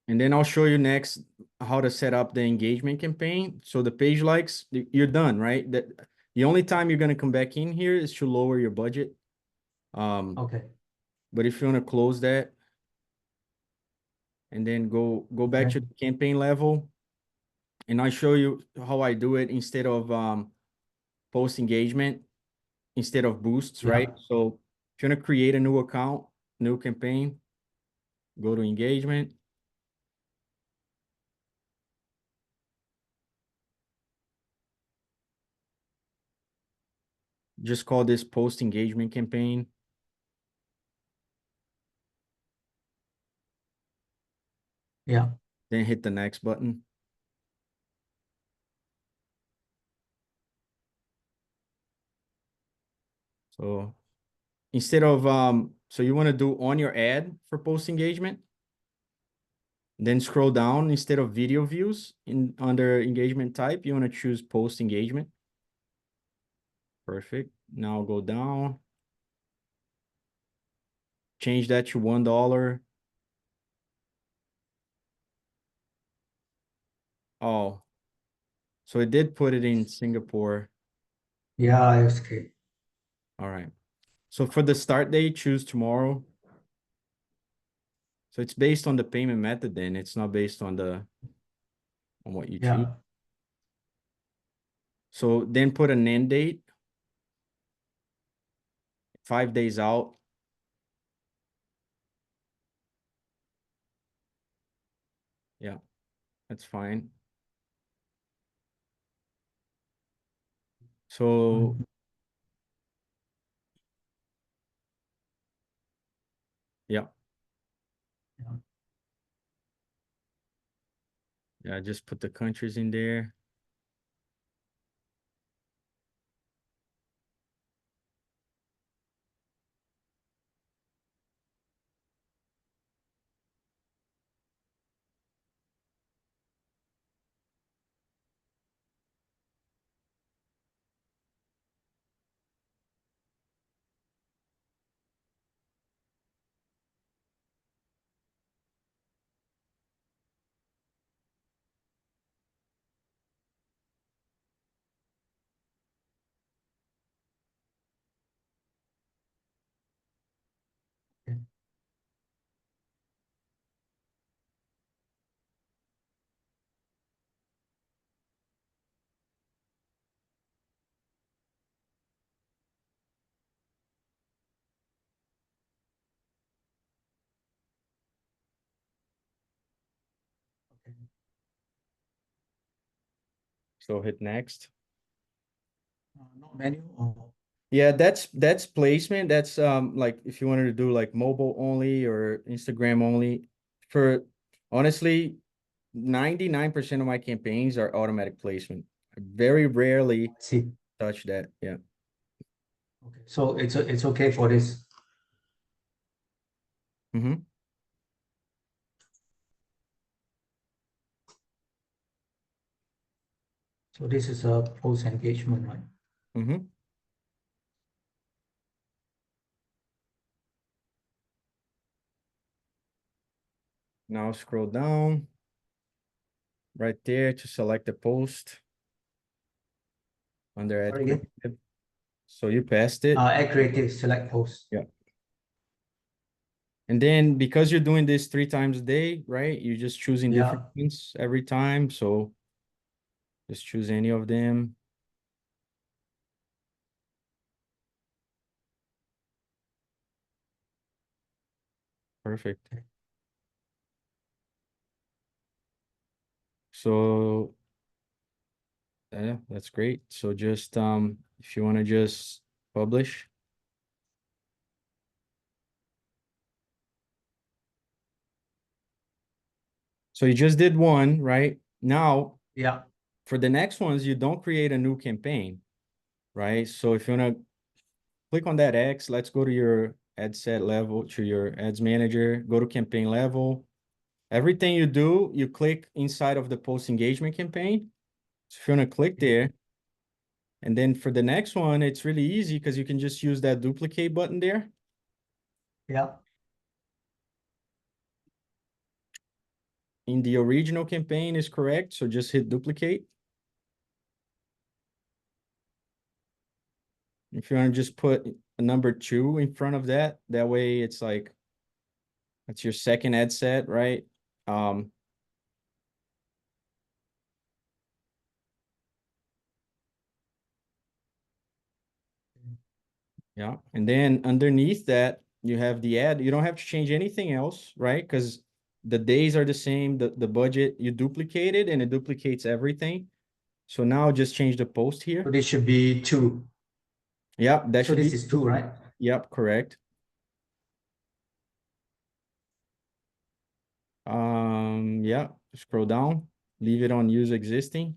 And then I'll show you next how to set up the engagement campaign. So the page likes, you're done, right? That the only time you're going to come back in here is to lower your budget. Okay. But if you want to close that and then go back to the campaign level, and I show you how I do it instead of post engagement, instead of boosts, right? So if you want to create a new account, new campaign, go to engagement. Just call this post engagement campaign. Yeah. Then hit the next button. So instead of, so you want to do on your ad for post engagement, then scroll down instead of video views in under engagement type, you want to choose post engagement. Perfect. Now go down, change that to $1. Oh, so it did put it in Singapore. Yeah, it's okay. All right. So for the start date, choose tomorrow. So it's based on the payment method then. It's not based on what you choose. So then put an end date, 5 days out. Yeah, that's fine. So yeah. Yeah, just put the countries in there. So hit next. Not menu or Yeah, that's placement. That's like if you wanted to do like mobile only or Instagram only. For honestly, 99% of my campaigns are automatic placement. I very rarely see. touch that. Yeah. Okay. So it's okay for this. Mm-hmm. So this is a post engagement, right? Mm-hmm. Now scroll down right there to select the post under ad Sorry again. creative. So you passed it. Add creative, select post. Yeah. And then because you're doing this 3 times a day, right? You're just choosing different ones every time. So just choose any of them. Perfect. So yeah, that's great. So just if you want to just publish. So you just did one, right? Now, Yeah. for the next ones, you don't create a new campaign, right? So if you want to click on that X, let's go to your ad set level, to your ads manager, go to campaign level. Everything you do, you click inside of the post engagement campaign. So if you want to click there, and then for the next one, it's really easy because you can just use that duplicate button there. Yeah. In the original campaign is correct, so just hit duplicate. If you want to just put a number 2 in front of that, that way it's like, that's your second ad set, right? Yeah, and then underneath that, you have the ad. You don't have to change anything else, right? Because the days are the same, the budget, you duplicate it and it duplicates everything. So now just change the post here. So this should be 2. Yep, that So should be, this is 2, right? yep, correct. Yeah, scroll down, leave it on use existing,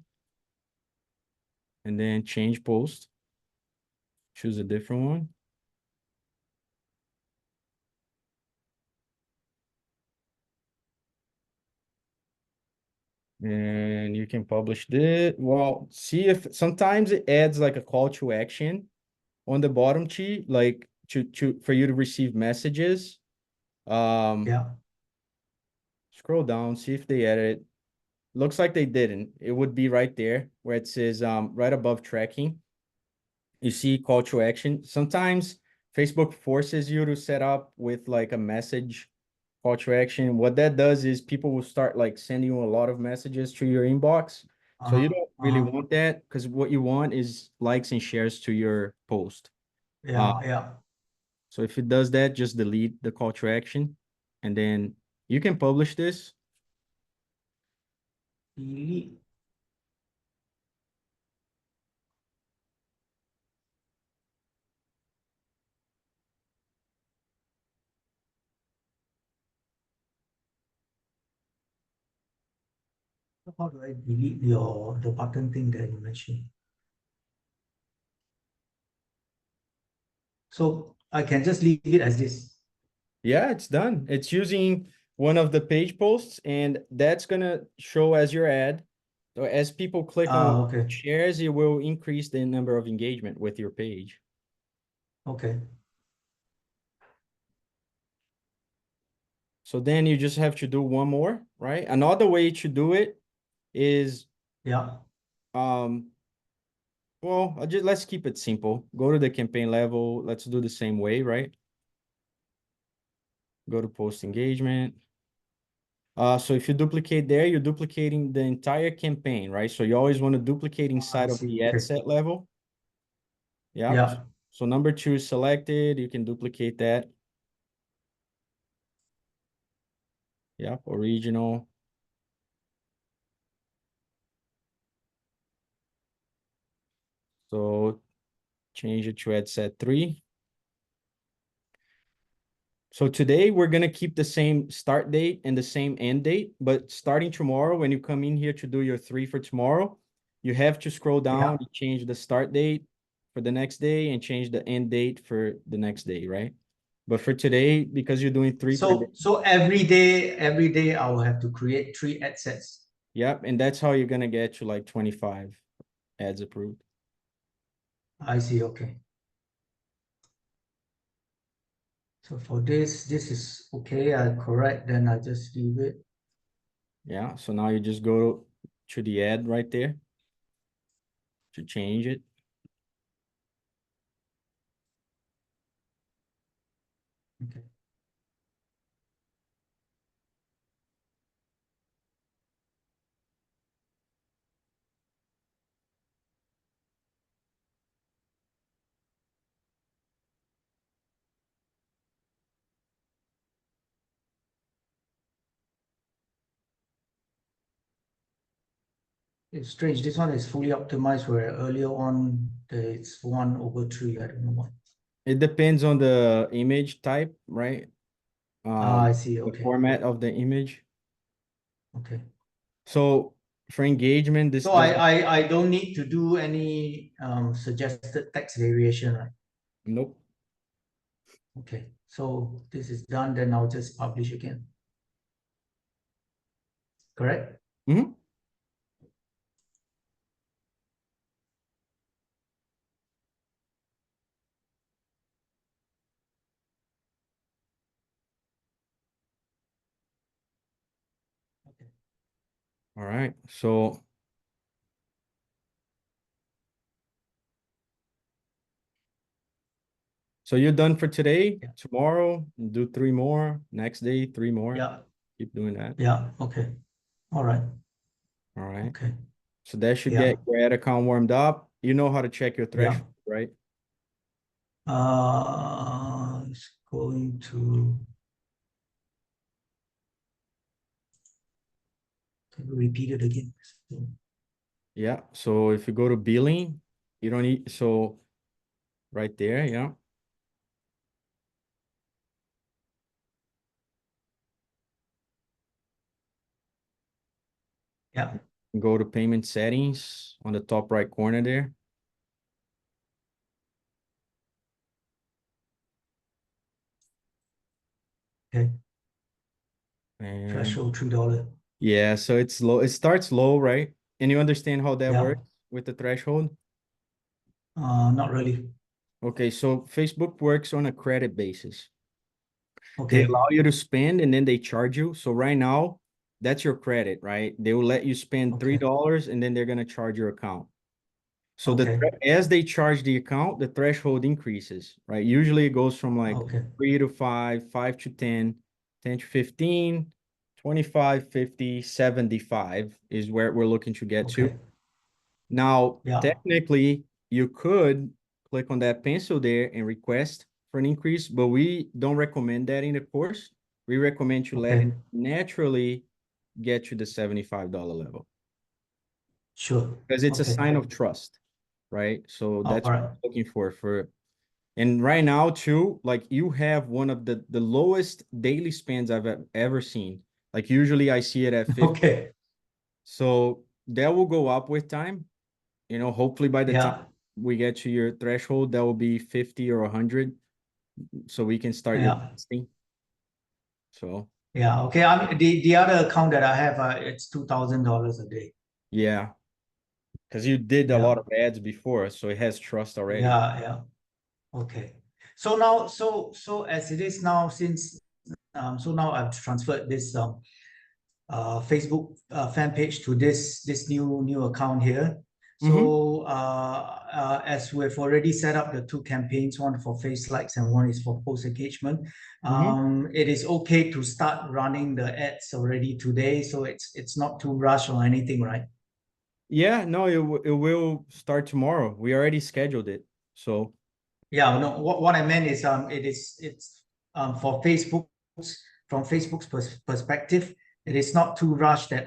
and then change post. Choose a different one. And you can publish this. Well, see if sometimes it adds like a call to action on the bottom tree, like to for you to receive messages. Yeah. Scroll down, see if they added it. Looks like they didn't. It would be right there where it says right above tracking. You see call to action. Sometimes Facebook forces you to set up with like a message call to action. What that does is people will start like sending you a lot of messages to your inbox. So you don't really want that because what you want is likes and shares to your post. Yeah, yeah. So if it does that, just delete the call to action and then you can publish this. Delete. How do I delete the button thing that you mentioned? So I can just leave it as this. Yeah, it's done. It's using one of the page posts and that's going to show as your ad. So as people click on Okay. shares, it will increase the number of engagement with your page. Okay. So then you just have to do one more, right? Another way to do it is, Yeah. well, let's keep it simple. Go to the campaign level. Let's do the same way, right? Go to post engagement. So if you duplicate there, you're duplicating the entire campaign, right? So you always want to duplicate I inside of see. the ad Okay. set level. Yep. Yeah. So number 2 is selected. You can duplicate that. Yep, original. So change it to ad set 3. So today we're going to keep the same start date and the same end date, but starting tomorrow, when you come in here to do your 3 for tomorrow, you have to scroll down Yeah. and change the start date for the next day and change the end date for the next day, right? But for today, because you're doing 3 per day, So every day I will have to create 3 ad sets. yep, and that's how you're going to get to like 25 ads approved. I see. Okay. So for this is okay. I correct, then I just leave it. Yeah, so now you just go to the ad right there to change it. Okay. It's strange. This one is fully optimized where earlier on it's 1/3. I don't know why. It depends on the image type, right? I see. The Okay. format of the image. Okay. So for engagement, this So doesn't, I don't need to do any suggested text variation, right? nope. Okay. So this is done, then I'll just publish again. Correct? Mhm. All right. So you're done for today. Yeah. Tomorrow, do 3 more. Next day, 3 more. Yeah. Keep doing that. Yeah. Okay. All right. All right. Okay. So that should Yeah. get your ad account warmed up. You know how to check your Yeah. threshold, right? It's going to repeat it again. So, Yeah. So if you go to billing, you don't need, so right there, yeah. yeah. Go to payment settings on the top right corner there. Okay. And Threshold $3. yeah, so it's low. It starts low, right? And you understand how that Yeah. works with the threshold? Not really. Okay, so Facebook works on a credit basis. They Okay. allow you to spend and then they charge you. So right now, that's your credit, right? They will let you spend Okay. $3 and then they're gonna charge your account. So Okay. as they charge the account, the threshold increases, right? Usually it goes from like Okay. 3 to 5, 5 to 10, 10 to 15, 25, 50, 75 is where we're looking to get to. Okay. Now, Yeah. technically, you could click on that pencil there and request for an increase, but we don't recommend that in the course. We recommend you let Okay. it naturally get to the $75 level Sure. because it's a Okay. sign of trust, right? So All that's what right. I'm looking for. And right now too, like you have one of the lowest daily spends I've ever seen. Like usually I see it at 50. Okay. So that will go up with time. Hopefully by the time Yeah. we get to your threshold, that will be 50 or 100. So we can start your Yeah. testing. So Yeah. Okay. I mean, the other account that I have, it's $2,000 a day. yeah, because you did a lot Yeah. of ads before, so it has trust already. Yeah. Yeah. Okay. So now, so as it is now, since so now I've transferred this Facebook fan page to this new account here. Mm-hmm. So as we've already set up the two campaigns, one for face likes and one is for post engagement, Mm-hmm. it is okay to start running the ads already today. So it's not too rushed or anything, right? Yeah, no, it will start tomorrow. We already scheduled it. So Yeah, no, what I meant is it's for Facebook's from Facebook's perspective, it is not too rushed that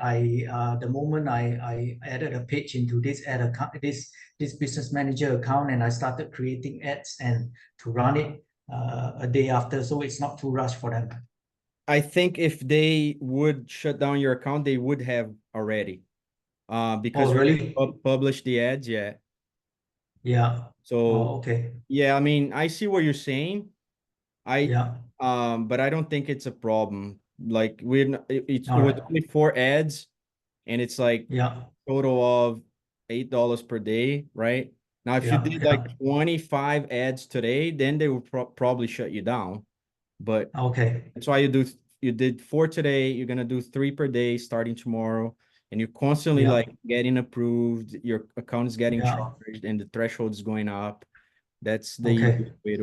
the moment I added a page into this ad account, this business manager account, and I started creating ads and to run it a day after, so it's not too rushed for them. I think if they would shut down your account, they would have already. Because Oh, we really? published the ads, yeah. Yeah. So Oh, okay. yeah, I mean, I see what you're saying. I Yeah. but I don't think it's a problem. Like it All was right. only 4 ads, and it's like Yeah. total of $8 per day, right? Now, if you Yeah. did like Yeah. 25 ads today, then they would probably shut you down. But Okay. that's why you did 4 today. You're gonna do 3 per day starting tomorrow, and you're constantly Yeah. like getting approved. Your account is getting Yeah. charged, and the threshold is going up. That's the Okay. easiest way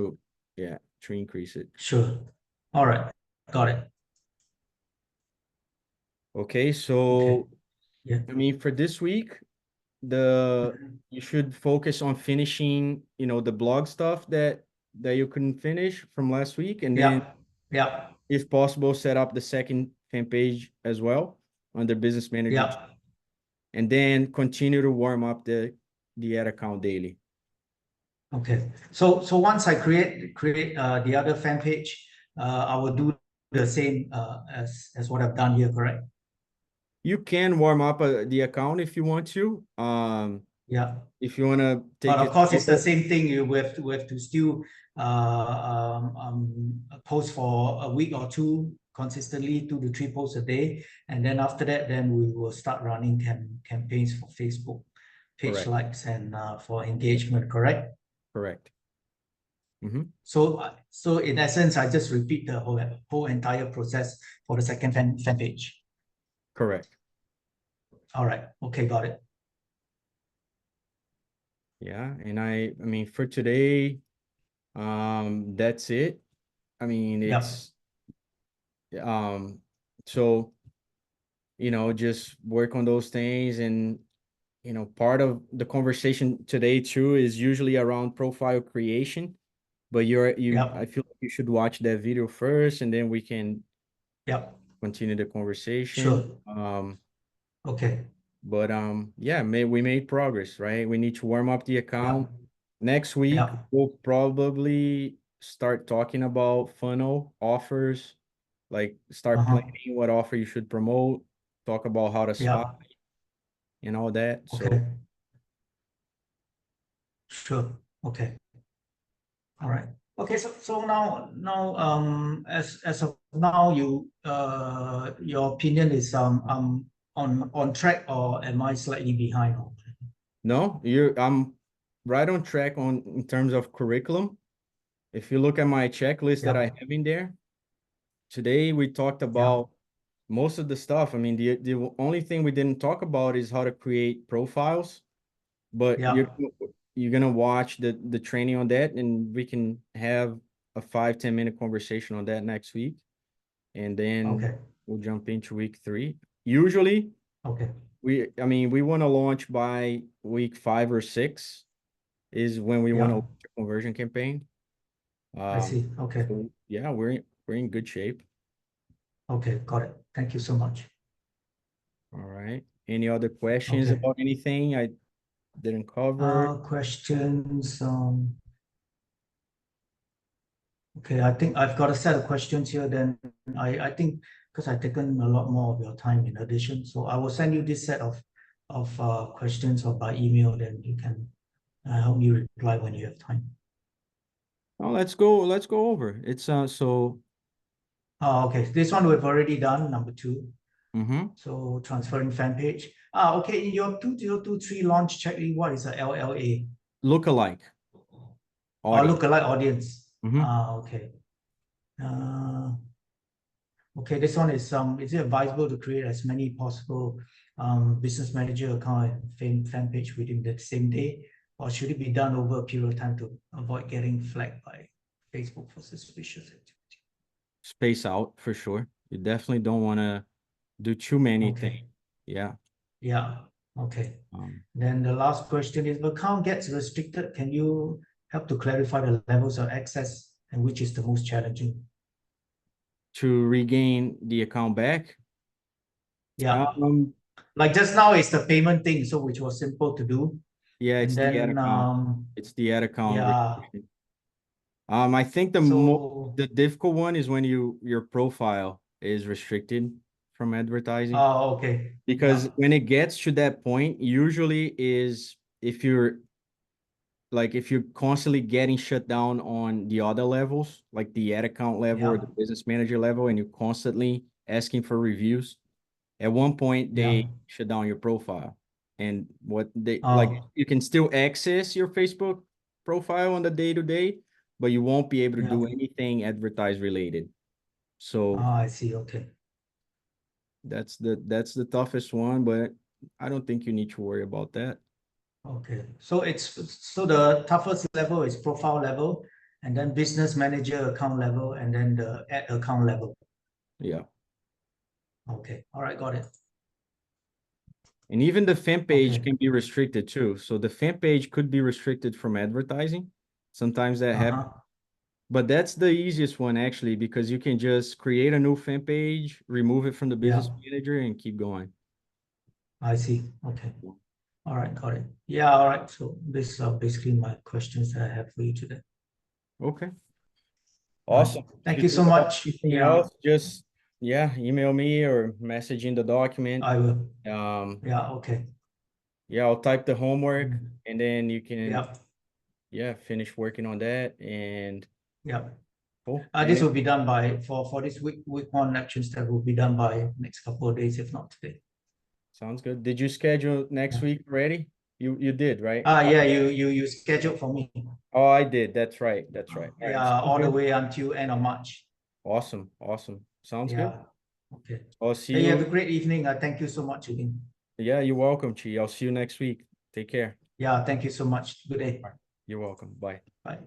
to increase it. Sure. All right. Got it. Okay, Okay. so Yeah. I mean, for this week, you should focus on finishing, the blog stuff that you couldn't finish from last week, and then Yeah. Yeah. if possible, set up the second fan page as well under Business Manager, Yeah. and then continue to warm up the ad account daily. Okay. So once I create the other fan page, I will do the same as what I've done here, correct? You can warm up the account if you want to. Yeah. If you want to But take of it course, it's the slow, same thing. We have to still post for a week or two consistently, 2 to 3 posts a day, and then after that, then we will start running campaigns for Facebook page correct, likes and for engagement, correct? correct. Mm-hmm. So in essence, I just repeat the whole entire process for the second fan page. Correct. All right. Okay, got it. Yeah, and I mean, for today, that's it. I mean, Yep. it's so just work on those things. And part of the conversation today too is usually around profile creation, but Yep. I feel like you should watch that video first, and then we can Yep. continue the conversation. Sure. Okay. But yeah, we made progress, right? We need to warm up the account. Yep. Next week, Yep. we'll probably start talking about funnel offers, like start Uh-huh. planning what offer you should promote, talk about how to spy Yeah. and all that. So Okay. Sure. Okay. All right. Okay. So now as of now your opinion is on track, or am I slightly behind? no, I'm right on track in terms of curriculum. If you look at my checklist that I Yeah. have in there, today we talked Yeah. about most of the stuff. I mean, the only thing we didn't talk about is how to create profiles, but Yeah. you're gonna watch the training on that, and we can have a 5-10 minute conversation on that next week, and then Okay. we'll jump into week 3. Usually, Okay. I mean, we want to launch by week 5 or 6 is when we want to Yeah. launch a conversion campaign. I see. Okay. So yeah, we're in good shape. Okay. Got it. Thank you so much. All right. Any other questions Okay. about anything I didn't cover? Questions. Okay, I think I've got a set of questions here. Then I think because I've taken a lot more of your time in addition, so I will send you this set of questions or by email. Then you can help me reply when you have time. Oh, let's go over. It's so Okay, this one we've already done, number 2. mm-hmm. So transferring fan page. Okay, in your 2023 launch checklist, what is a LLA? Lookalike Or audience. lookalike audience. Mm-hmm. Okay. Okay, this one is it advisable to create as many possible business manager account and fan page within the same day, or should it be done over a period of time to avoid getting flagged by Facebook for suspicious activity? Space out for sure. You definitely don't want to do too many Okay. things. Yeah. Yeah. Okay. Um, Then the last question is, if account gets restricted, can you help to clarify the levels of access and which is the most challenging? to regain the account back. Yeah. Like just now it's the payment thing, so which was simple to do. Yeah, And it's the ad then account. It's the ad account yeah. restriction. I think So the difficult one is when your profile is restricted from advertising. okay. Because Yeah. when it gets to that point, usually is if you're constantly getting shut down on the other levels, like the ad account level or Yeah. the business manager level, and you're constantly asking for reviews, at one point Yeah. they shut down your profile. And what they like, Oh, you can still access your Facebook profile on the day-to-day, but you won't be able to yeah. do anything advertise related. So I see. Okay. that's the toughest one, but I don't think you need to worry about that. Okay. So the toughest level is profile level, and then business manager account level, and then the ad account level. Yeah. Okay. All right. Got it. And even the fan page Okay. can be restricted too. So the fan page could be restricted from advertising. Sometimes that happens. Uh-huh. But that's the easiest one actually, because you can just create a new fan page, remove it from the Yeah. business manager, and keep going. I see. Okay. All right. Got it. Yeah. All right. So these are basically my questions that I have for you today. Okay. Right. Awesome. Thank If you you so think about much. anything Yeah. else, just email me or message in the document. I will. Yeah, Okay. I'll type the homework and then you can Yeah. finish working on that. And Yeah. cool. This will be done by for this week 1 actions that will be done by next couple of days, if not today. Sounds good. Did you schedule next week already? You did, right? Yeah, you scheduled for me. Oh, I did. That's right. That's right. All right. Yeah, all the good. way until end of March. Awesome. Sounds good. Okay. I'll see Hey, you have you. a great evening. Thank you so much again. Yeah, you're welcome, Chi. I'll see you next week. Take care. Yeah, thank you so much. Good day. You're welcome. Bye. Bye.